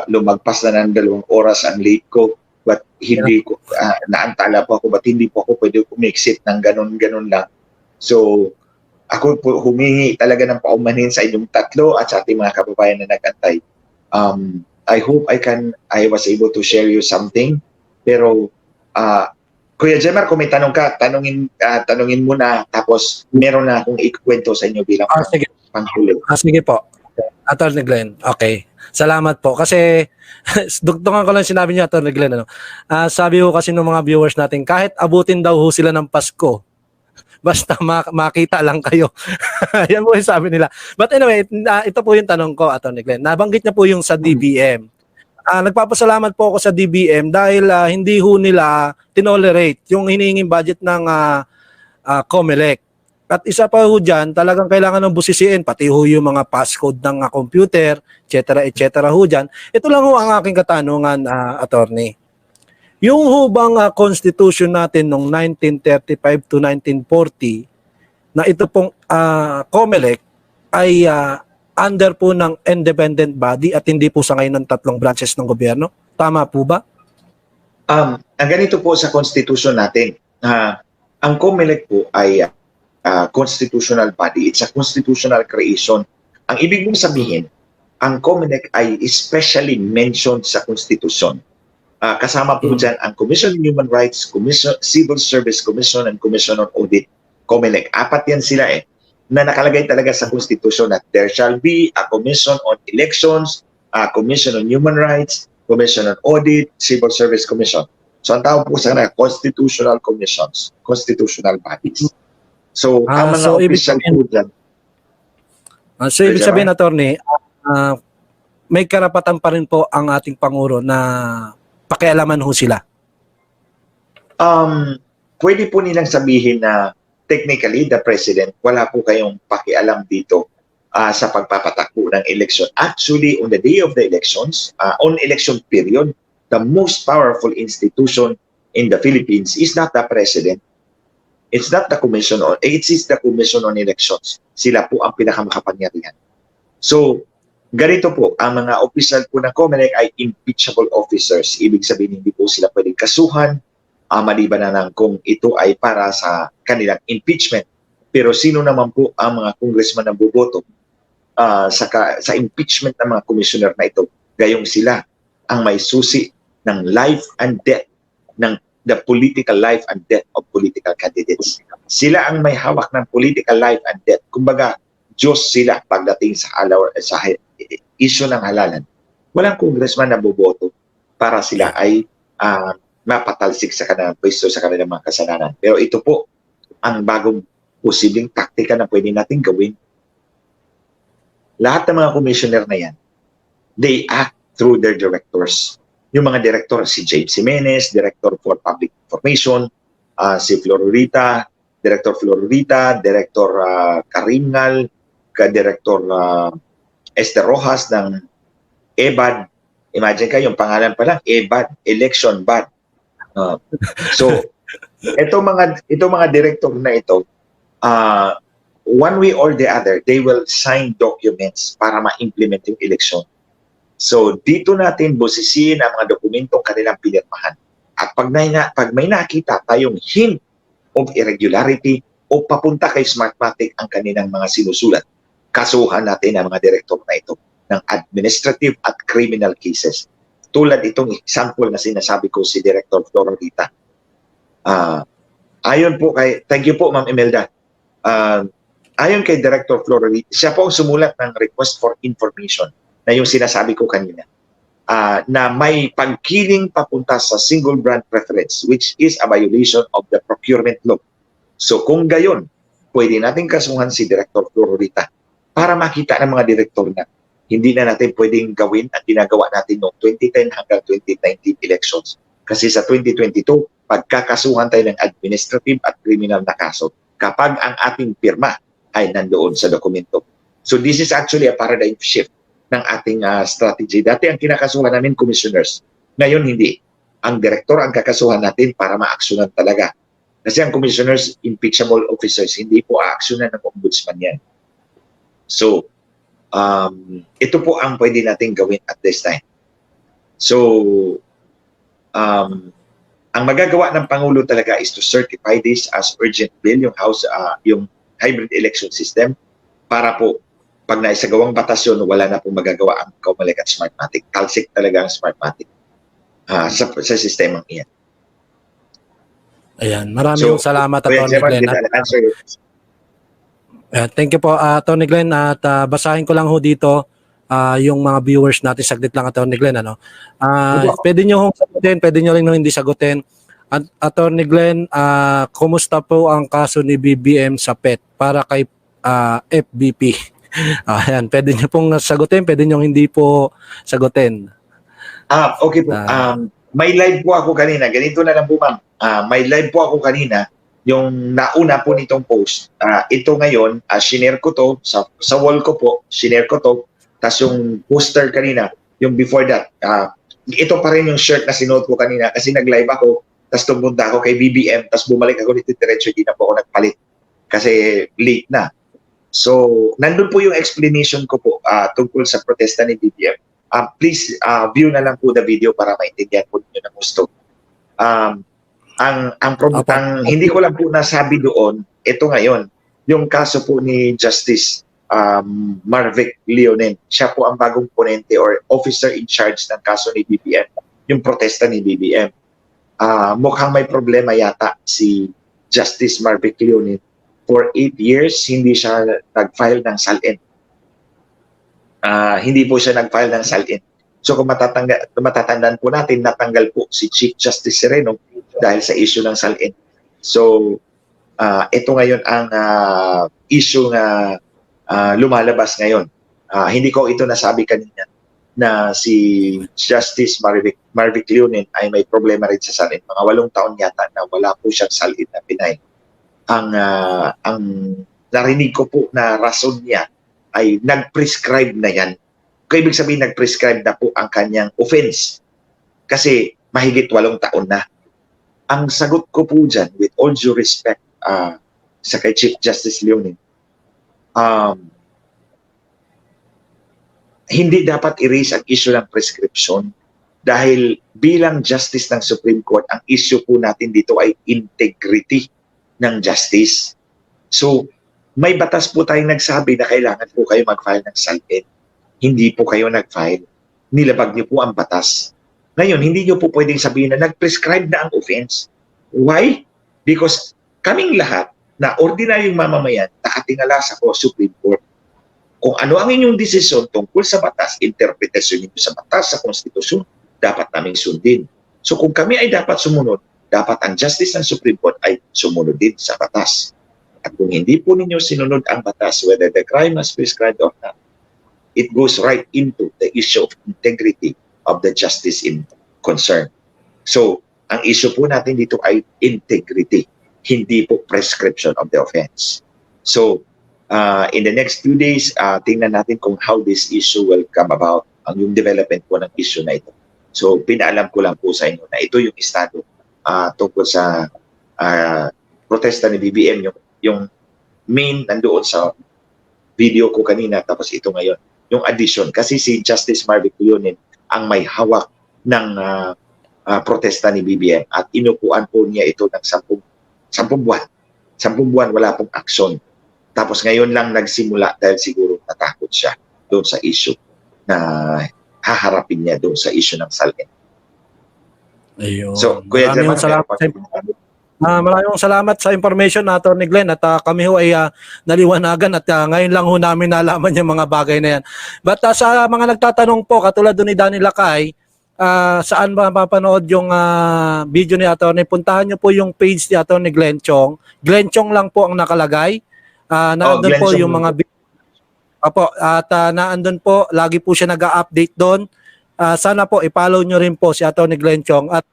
lumagpas na ng 2 oras ang late ko, but hindi ko, naantala po ako, but hindi po ako pwede umexit ng ganun lang. So, ako po humingi talaga ng paumanhin sa inyong tatlo at sa ating mga kababayan na nagantay. I hope I was able to share you something. Pero, Kuya Jemar, kung may tanong ka, tanungin mo na, tapos meron na akong ikukwento sa inyo bilang
Sige.
panghuli.
Sige po. Attorney Glenn. Okay. Salamat po. Kasi, dugtungan ko lang sinabi niya, Attorney Glenn. Ano? Sabi ko kasi ng mga viewers natin, kahit abutin daw ho sila ng Pasko, basta makita lang kayo. Yan po yung sabi nila. But anyway, ito po yung tanong ko, Attorney Glenn. Nabanggit niya po yung sa DBM. Nagpapasalamat po ako sa DBM dahil hindi ho nila tinolerate yung hinihinging budget ng COMELEC. At isa pa ho dyan, talagang kailangan ng busisiin, pati ho yung mga passcode ng computer, etc. ho dyan. Ito lang ho ang aking katanungan, Attorney. Yung ho bang constitution natin noong 1935 to 1940 na ito pong COMELEC ay under po ng independent body at hindi po sa ngayon ng 3 branches ng gobyerno? Tama po ba?
Ang ganito po sa constitution natin, ang COMELEC po ay constitutional body. It's a constitutional creation. Ang ibig mong sabihin, ang COMELEC ay especially mentioned sa constitution. Kasama po dyan ang Commission on Human Rights, Civil Service Commission, and Commission on Audit. COMELEC. 4 yan sila na nakalagay talaga sa Constitution that there shall be a Commission on Elections, a Commission on Human Rights, Commission on Audit, Civil Service Commission. So ang tawag po sa kanila, constitutional commissions, constitutional bodies. So ang mga official po dyan.
So ibig sabihin, Attorney, may karapatan pa rin po ang ating Pangulo na pakialaman ho sila.
Pwede po nilang sabihin na technically, the President, wala po kayong pakialam dito sa pagpapatakbo ng election. Actually, on the day of the elections, on election period, the most powerful institution in the Philippines is not the President. It's not the Commission on, it is the Commission on Elections. Sila po ang pinakamakapangyarihan. So, ganito po, ang mga official po ng COMELEC ay impeachable officers. Ibig sabihin, hindi po sila pwedeng kasuhan, maliban na lang kung ito ay para sa kanilang impeachment. Pero sino naman po ang mga congressman na boboto sa impeachment ng mga commissioner na ito? Gayong sila ang may susi ng life and death, ng the political life and death of political candidates. Sila ang may hawak ng political life and death. Kumbaga, Diyos sila pagdating sa issue ng halalan. Walang congressman na boboto para sila ay mapatalsik sa kanilang pwesto, sa kanilang mga kasalanan. Pero ito po ang bagong posibleng taktika na pwede natin gawin. Lahat ng mga commissioner na yan, they act through their directors. Yung mga director, si James Jimenez, Director for Public Information, si Flororita, Director Flororita, Director Karingal, Director Esther Rojas ng EBAD. Imagine kayo, yung pangalan pa lang, EBAD, Election Bad. So, itong mga director na ito, one way or the other, they will sign documents para ma-implement yung election. So, dito natin busisiin ang mga dokumentong kanilang pinirmahan. At pag may nakita tayong hint of irregularity o papunta kay Smartmatic ang kanilang mga sinusulat, kasuhan natin ang mga director na ito ng administrative at criminal cases. Tulad itong example na sinasabi ko si Director Flororita. Ayon po thank you po Ma'am Imelda. Ayon kay Director Flororita, siya po ang sumulat ng request for information na yung sinasabi ko kanina. Na may pagkiling papunta sa single brand preference, which is a violation of the procurement law. So kung gayon, pwede natin kasuhan si Director Flororita para makita ng mga direktor na hindi na natin pwedeng gawin ang ginagawa natin noong 2010 hanggang 2019 elections. Kasi sa 2022, pagkakasuhan tayo ng administrative at criminal na kaso kapag ang ating pirma ay nandoon sa dokumento. So this is actually a paradigm shift ng ating strategy. Dati ang kinakasuhan namin commissioners. Ngayon hindi. Ang direktor ang kakasuhan natin para maaksyonan talaga. Kasi ang commissioners, impeachable officers, hindi po aaksyonan ng ombudsman yan. So, ito po ang pwede natin gawin at this time. So, ang magagawa ng Pangulo talaga is to certify this as urgent bill, yung House, yung hybrid election system, para po pag naisagawang batas yun, wala na pong magagawa ang Comelec at Smartmatic. Talsik talaga ang Smartmatic sa sistemang iyan.
Ayan, maraming salamat Atty. Glenn. Thank you po Atty. Glenn, at basahin ko lang ho dito yung mga viewers natin saglit lang Atty. Glenn, ano. Pwede niyo hong sagutin, pwede niyo rin hindi sagutin. Atty. Glenn, kumusta po ang kaso ni BBM sa PET para kay FBP? Ayan, pwede niyo pong sagutin, pwede niyo hindi po sagutin.
Okay po. May live po ako kanina. Ganito na lang po, ma'am. May live po ako kanina. Yung nauna po nitong post. Ito ngayon, shinare ko to. Sa wall ko po, shinare ko to. Tapos yung poster kanina, yung before that, ito pa rin yung shirt na sinuot ko kanina kasi nag-live ako. Tapos tumunta ako kay BBM. Tapos bumalik ako dito diretso. Di na po ako nagpalit. Kasi late na. So, nandun po yung explanation ko po tungkol sa protesta ni BBM. Please view na lang po the video para maintindihan po ninyo ng gusto. Ang hindi ko lang po nasabi doon, ito ngayon, yung kaso po ni Justice Marvic Leonen. Siya po ang bagong ponente or officer in charge ng kaso ni BBM, yung protesta ni BBM. Mukhang may problema yata si Justice Marvic Leonen. For 8 years, hindi siya nag-file ng SALN. Hindi po siya nag-file ng SALN. So kung matatandaan po natin, natanggal po si Chief Justice Sereno dahil sa issue ng SALN. So ito ngayon ang issue na lumalabas ngayon. Hindi ko ito nasabi kanina na si Justice Marvic Leonen ay may problema rin sa SALN. Mga 8 taon yata na wala po siyang SALN na pinay. Ang narinig ko po na rason niya ay nag-prescribe na yan. Kaya ibig sabihin nag-prescribe na po ang kanyang offense. Kasi mahigit 8 taon na. Ang sagot ko po dyan, with all due respect sa kay Chief Justice Leonen, hindi dapat i-raise ang issue ng prescription dahil bilang justice ng Supreme Court, ang issue po natin dito ay integrity ng justice. So, may batas po tayong nagsabi na kailangan po kayo mag-file ng SALN. Hindi po kayo nag-file. Nilabag niyo po ang batas. Ngayon, hindi niyo po pwedeng sabihin na nag-prescribe na ang offense. Why? Because kaming lahat na ordinaryong mamamayan nakatingala sa Supreme Court. Kung ano ang inyong desisyon tungkol sa batas, interpretasyon niyo sa batas, sa konstitusyon, dapat naming sundin. So kung kami ay dapat sumunod, dapat ang justice ng Supreme Court ay sumunod din sa batas. At kung hindi po ninyo sinunod ang batas, whether the crime was prescribed or not, it goes right into the issue of integrity of the justice in concern. So, ang issue po natin dito ay integrity, hindi po prescription of the offense. So, in the next few days, tingnan natin kung how this issue will come about, yung development po ng issue na ito. So, pinaalam ko lang po sa inyo na ito yung estado tungkol sa protesta ni BBM, yung main nandoon sa video ko kanina, tapos ito ngayon, yung addition. Kasi si Justice Marvic Leonen ang may hawak ng protesta ni BBM at inupuan po niya ito ng 10 buwan. 10 buwan wala pong aksyon. Tapos ngayon lang nagsimula dahil siguro natakot siya doon sa issue na haharapin niya doon sa issue ng SALN.
Ayun.
So, Kuya
Maraming salamat sa information na Atty. Glenn at kami ho ay naliwanagan at ngayon lang ho namin nalaman yung mga bagay na yan. But sa mga nagtatanong po, katulad doon ni Danny Lakay, saan ba mapapanood yung video ni Atty. Puntahan nyo po yung page ni Atty. Glenn Chong. Glenn Chong lang po ang nakalagay. Naandun po yung mga Apo, at naandun po, lagi po siya nag-update doon. Sana po i-follow nyo rin po si Atty. Glenn Chong at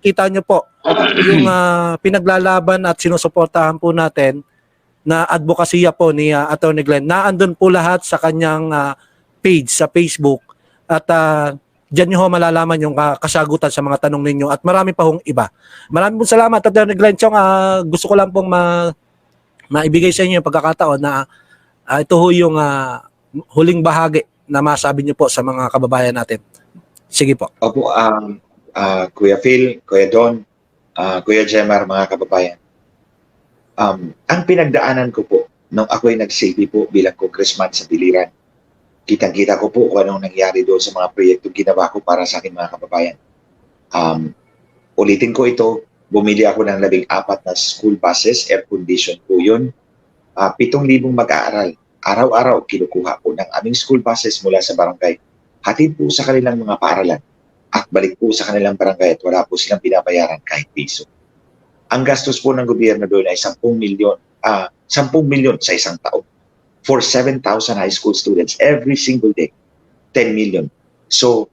kita nyo po yung pinaglalaban at sinusuportahan po natin na advokasya po ni Atty. Glenn. Naandun po lahat sa kanyang page sa Facebook at diyan nyo ho malalaman yung kasagutan sa mga tanong ninyo at marami pa hong iba. Maraming pong salamat, Attorney Glenn Chong. Gusto ko lang pong maibigay sa inyo yung pagkakataon na ito ho yung huling bahagi na masabi niyo po sa mga kababayan natin. Sige po.
Opo, Kuya Phil, Kuya Don, Kuya Jemar, mga kababayan. Ang pinagdaanan ko po nung ako'y nag-CV po bilang congressman sa Biliran, kitang-kita ko po kung anong nangyari doon sa mga proyekto ginawa ko para sa akin, mga kababayan. Ulitin ko ito, bumili ako ng 14 na school buses, air condition po yun. 7,000 mag-aaral. Araw-araw kinukuha po ng aming school buses mula sa barangay. Hatid po sa kanilang mga paaralan at balik po sa kanilang barangay at wala po silang binabayaran kahit piso. Ang gastos po ng gobyerno doon ay 10 milyon sa isang taon for 7,000 high school students every single day. 10 million. So,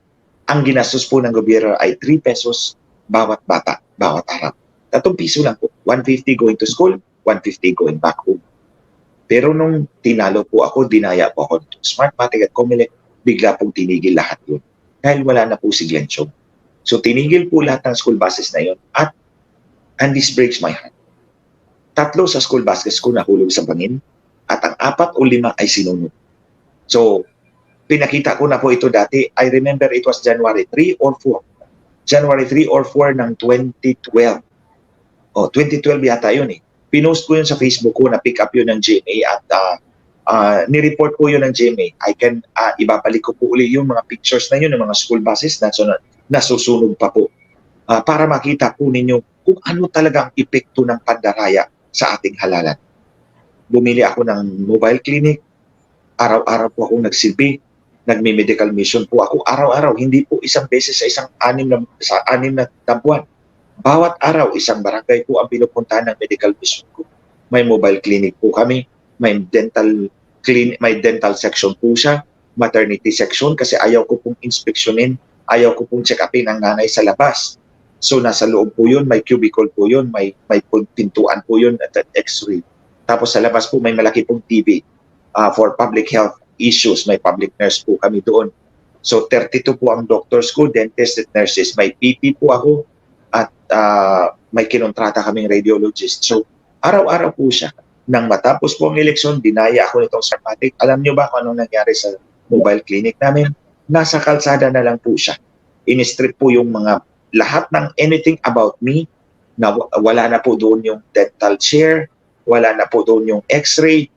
ang ginastos po ng gobyerno ay 3 pesos bawat bata, bawat araw. 3 piso lang po. 150 going to school, 150 going back home. Pero nung tinalo po ako, dinaya po ako ng Smartmatic at Comelec, bigla pong tinigil lahat yun. Dahil wala na po si Glenn Chong. So tinigil po lahat ng school buses na yun and this breaks my heart. 3 sa school buses ko nahulog sa bangin at ang 4 o 5 ay sinunod. So pinakita ko na po ito dati. I remember it was January 3 or 4. January 3 or 4 ng 2012. 2012 yata yun eh. Pinost ko yun sa Facebook ko na pick up yun ng GMA at nireport ko yun ng GMA. I can ibabalik ko po uli yung mga pictures na yun ng mga school buses na nasusunog pa po para makita po ninyo kung ano talagang epekto ng pandaraya sa ating halalan. Bumili ako ng mobile clinic, araw-araw po ako nagsilbi, nagme-medical mission po ako araw-araw, hindi po isang beses sa 6 na buwan. Bawat araw, isang barangay po ang pinupuntahan ng medical mission ko. May mobile clinic po kami, may dental section po siya, maternity section kasi ayaw ko pong inspeksyonin, ayaw ko pong check-upin ang nanay sa labas. So nasa loob po yun, may cubicle po yun, may pintuan po yun at x-ray. Tapos sa labas po may malaki pong TV for public health issues, may public nurse po kami doon. So 32 po ang doctors ko, dentists at nurses, may PP po ako, at may kinontrata kaming radiologist. So, araw-araw po siya. Nang matapos po ang eleksyon, dinaya ako nitong Smartmatic. Alam niyo ba kung anong nangyari sa mobile clinic namin? Nasa kalsada na lang po siya. In-strip po yung mga lahat ng anything about me, na wala na po doon yung dental chair, wala na po doon yung x-ray,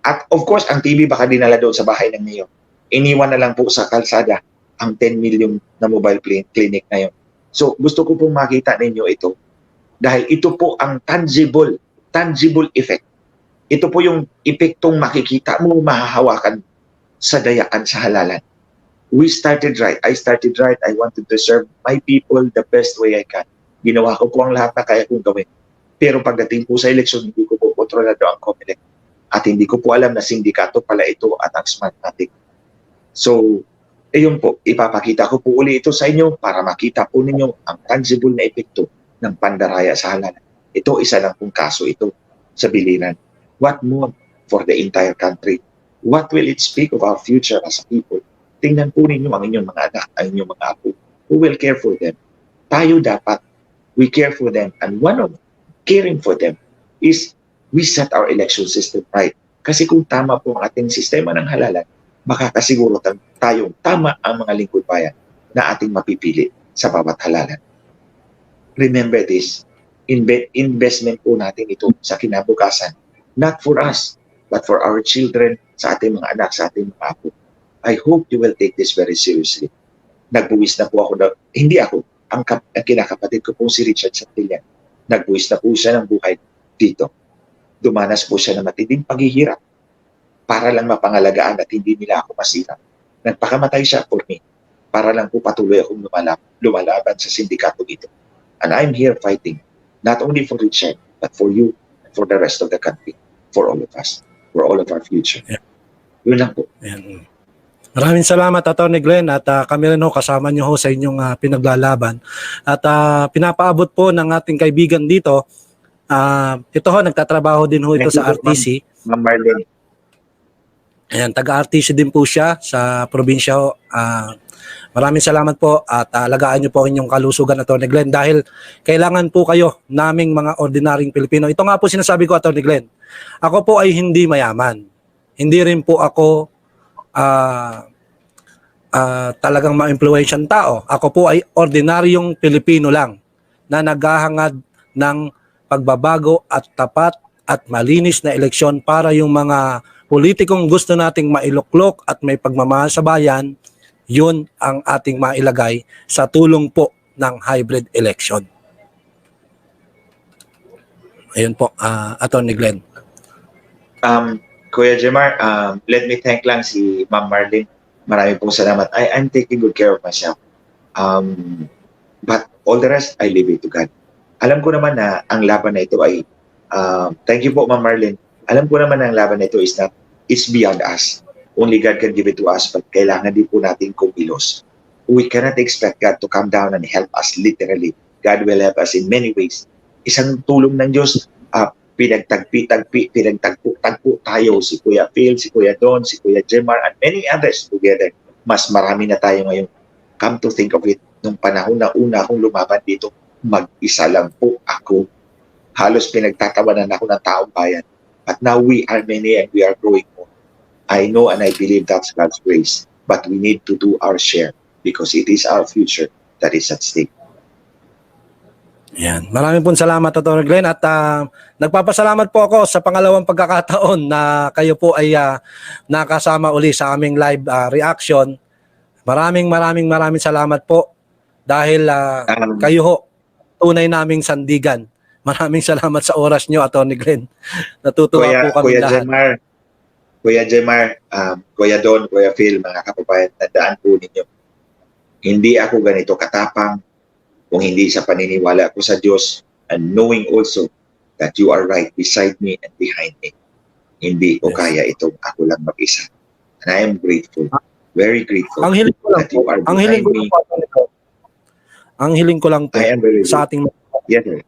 at of course, ang TV baka dinala doon sa bahay ng mayor. Iniwan na lang po sa kalsada ang 10 million na mobile clinic na yun. So, gusto ko pong makita ninyo ito dahil ito po ang tangible effect. Ito po yung epektong makikita mo, mahahawakan sa dayaan sa halalan. We started right. I started right. I wanted to serve my people the best way I can. Ginawa ko po ang lahat na kaya kong gawin. Pero pagdating po sa eleksyon, hindi ko po kontrolado ang Comelec. At hindi ko po alam na sindikato pala ito at ang Smartmatic. So, yun po, ipapakita ko po uli ito sa inyo para makita po ninyo ang tangible na epekto ng pandaraya sa halalan. Ito, isa lang pong kaso ito sa Biliran. What more for the entire country? What will it speak of our future as a people? Tingnan po ninyo ang inyong mga anak, ang inyong mga apo. Who will care for them? Tayo dapat, we care for them. And one of caring for them is we set our election system right. Kasi kung tama po ang ating sistema ng halalan, makakasiguro tayong tama ang mga lingkod bayan na ating mapipili sa bawat halalan. Remember this, investment po natin ito sa kinabukasan. Not for us, but for our children, sa ating mga anak, sa ating mga apo. I hope you will take this very seriously. Nagbuwis na po ako, hindi ako, ang kinakapatid ko po si Richard Santillan. Nagbuwis na po siya ng buhay dito. Dumanas po siya ng matinding paghihirap para lang mapangalagaan at hindi nila ako masira. Nagpakamatay siya for me para lang po patuloy akong lumalaban sa sindikato ito. And I'm here fighting, not only for Richard, but for you, and for the rest of the country, for all of us, for all of our future.
Yeah.
Yun lang po.
Ayan. Maraming salamat, Atty. Glenn, at kami rin ho, kasama niyo ho sa inyong pinaglalaban. At pinapaabot po ng ating kaibigan dito, ito ho, nagtatrabaho din ho ito sa RTC.
Ma'am Marlene.
Ayan, taga-RTC din po siya sa probinsya ho. Maraming salamat po at alagaan niyo po ang inyong kalusugan, Atty. Glenn, dahil kailangan po kayo naming mga ordinaryong Pilipino. Ito nga po sinasabi ko, Atty. Glenn. Ako po ay hindi mayaman. Hindi rin po ako talagang ma-influensyan tao. Ako po ay ordinaryong Pilipino lang na naghahangad ng pagbabago at tapat at malinis na eleksyon para yung mga politikong gusto nating mailuklok at may pagmamahal sa bayan, yun ang ating mailagay sa tulong po ng hybrid election. Ayun po, Atty. Glenn.
Kuya Jemar, let me thank lang si Ma'am Marlene. Marami pong salamat. I'm taking good care of myself. But all the rest, I leave it to God. Alam ko naman na ang laban na ito ay, thank you po Ma'am Marlene. Alam ko naman na ang laban na ito it's beyond us. Only God can give it to us, but kailangan din po natin kumilos. We cannot expect God to come down and help us literally. God will help us in many ways. Isang tulong ng Diyos, pinagtagpo tayo, si Kuya Phil, si Kuya Don, si Kuya Jemar, and many others together. Mas marami na tayo ngayon. Come to think of it, nung panahon na una akong lumaban dito, mag-isa lang po ako. Halos pinagtatawanan ako ng taong bayan. But now we are many and we are growing more. I know and I believe that's God's grace. But we need to do our share because it is our future that is at stake.
Yan. Maraming pong salamat, Atty. Glenn, at nagpapasalamat po ako sa pangalawang pagkakataon na kayo po ay nakasama uli sa aming live reaction. Maraming salamat po dahil kayo ho, tunay naming sandigan. Maraming salamat sa oras nyo, Atty. Glenn. Natutuwa po kami lahat.
Kuya Jemar, Kuya Don, Kuya Phil, mga kababayan, tandaan po ninyo, hindi ako ganito katapang kung hindi sa paniniwala ko sa Diyos and knowing also that you are right beside me and behind me. Hindi ko kaya itong ako lang mag-isa. And I am grateful, very grateful
Ang hiling ko lang
that you are
ang hiling
behind
ko lang
me.
po, ang hiling ko lang po
I am very
sa ating
Yes, sir.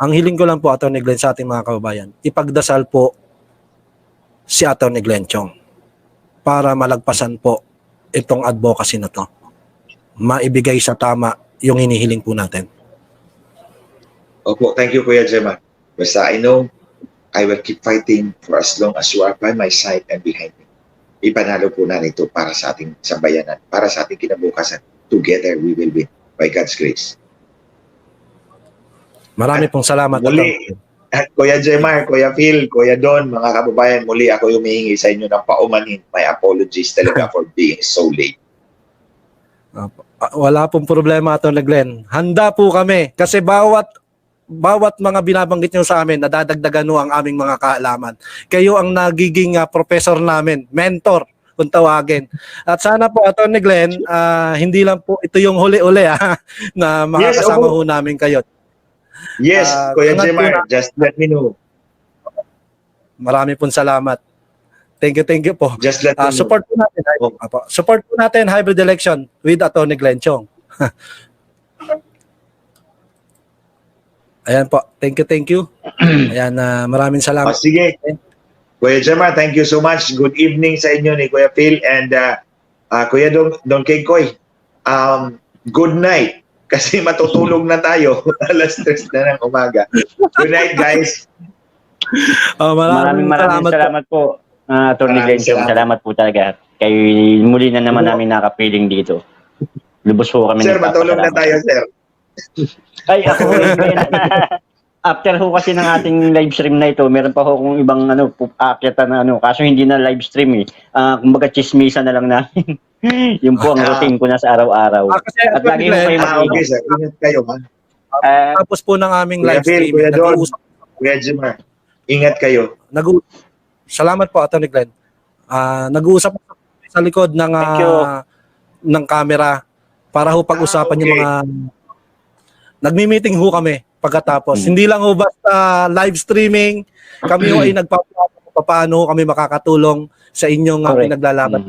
ang hiling ko lang po, Atty. Glenn, sa ating mga kababayan, ipagdasal po si Atty. Glenn Chong para malagpasan po itong advocacy na to. Maibigay sa tama yung hinihiling po natin.
Opo, thank you, Kuya Jemar. Basta I know I will keep fighting for as long as you are by my side and behind me. Ipanalo po na ito para sa ating sambayanan, para sa ating kinabukasan. Together we will win by God's grace.
Marami pong salamat.
Muli, Kuya Jemar, Kuya Phil, Kuya Don, mga kababayan, muli ako humihingi sa inyo ng paumanhin. My apologies talaga for being so late.
Wala pong problema, Atty. Glenn. Handa po kami kasi bawat mga binabanggit nyo sa amin, nadadagdagan nyo ang aming mga kaalaman. Kayo ang nagiging professor namin, mentor kung tawagin. At sana po, Atty. Glenn, hindi lang po ito yung huli-uli na makakasama ho namin kayo.
Yes, Kuya Jemar, just let me know.
Marami pong salamat. Thank you po.
Just let me know.
Support po natin. Support po natin hybrid election with Atty. Glenn Chong. Ayan po. Thank you. Ayan, maraming salamat.
Sige. Kuya Jemar, thank you so much. Good evening sa inyo ni Kuya Phil and Kuya Don Kengkoy. Good night. Kasi matutulog na tayo. Alas 3 na ng umaga. Good night, guys.
Maraming
salamat po. Atty. Glenn Chong, salamat po talaga. Kay muli na naman namin nakapiling dito. Lubos po kami.
Sir, matulog na tayo, sir.
Ay, ako after ho kasi ng ating live stream na ito, meron pa ho kung ibang aakyatan na kaso hindi na live stream eh. Kumbaga chismisa na lang namin. Yung po ang routine ko na sa araw-araw. At lagi ho kayo
okay, sir. Ingat kayo, ha?
Tapos po ng aming
Kuya
live
Phil,
stream.
Kuya Don, Kuya Jemar, ingat kayo.
Salamat po, Atty. Glenn. Nag-uusap sa likod ng camera para ho pag-usapan yung mga nagmi-meeting ho kami pagkatapos. Hindi lang ho basta live streaming, kami ho ay nagpaplano paano kami makakatulong sa inyong pinaglalaban.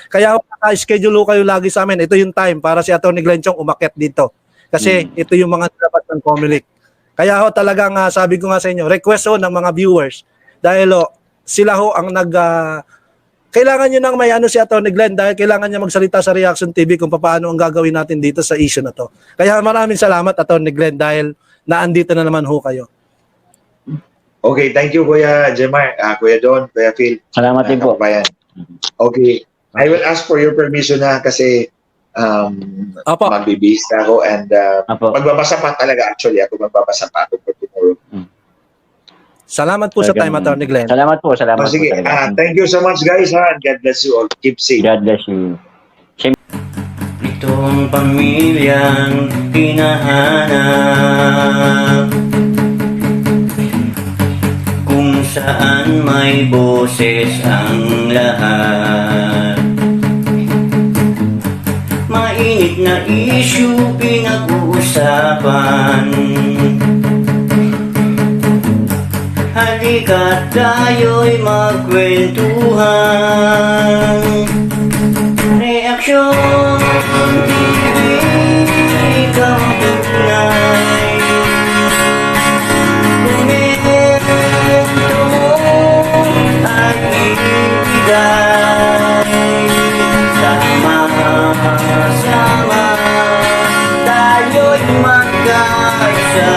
Kaya naka-schedule ho kayo lagi sa amin. Ito yung time para si Atty. Glenn Chong umakyat dito. Kasi ito yung mga dapat ng Comelec. Kaya ho talagang sabi ko nga sa inyo, request ho ng mga viewers dahil sila ho ang kailangan nyo nang may ano si Atty. Glenn dahil kailangan niya magsalita sa Reaction TV kung paano ang gagawin natin dito sa issue na to. Kaya maraming salamat Atty. Glenn dahil naandito na naman ho kayo.
Okay, thank you Kuya Jemar, Kuya Don, Kuya Phil.
Salamat din po.
Kababayan. Okay, I will ask for your permission na kasi
Opo.
magbibihis na ako and
Apo.
magbabasa pa talaga actually. Ako magbabasa pa ako for tomorrow.
Salamat po sa time Atty. Glenn.
Salamat po. Salamat
Sige,
po talaga.
thank you so much guys ha, and God bless you all. Keep safe.
God bless you. Itong pamilyang hinahanap kung saan may boses ang lahat. Mainit na issue pinag-uusapan. Halika tayo'y magkwentuhan. Reaksyon TV, ikaw ang tunay. Komento mo at ibigay. Sama-sama tayo'y magkaisa.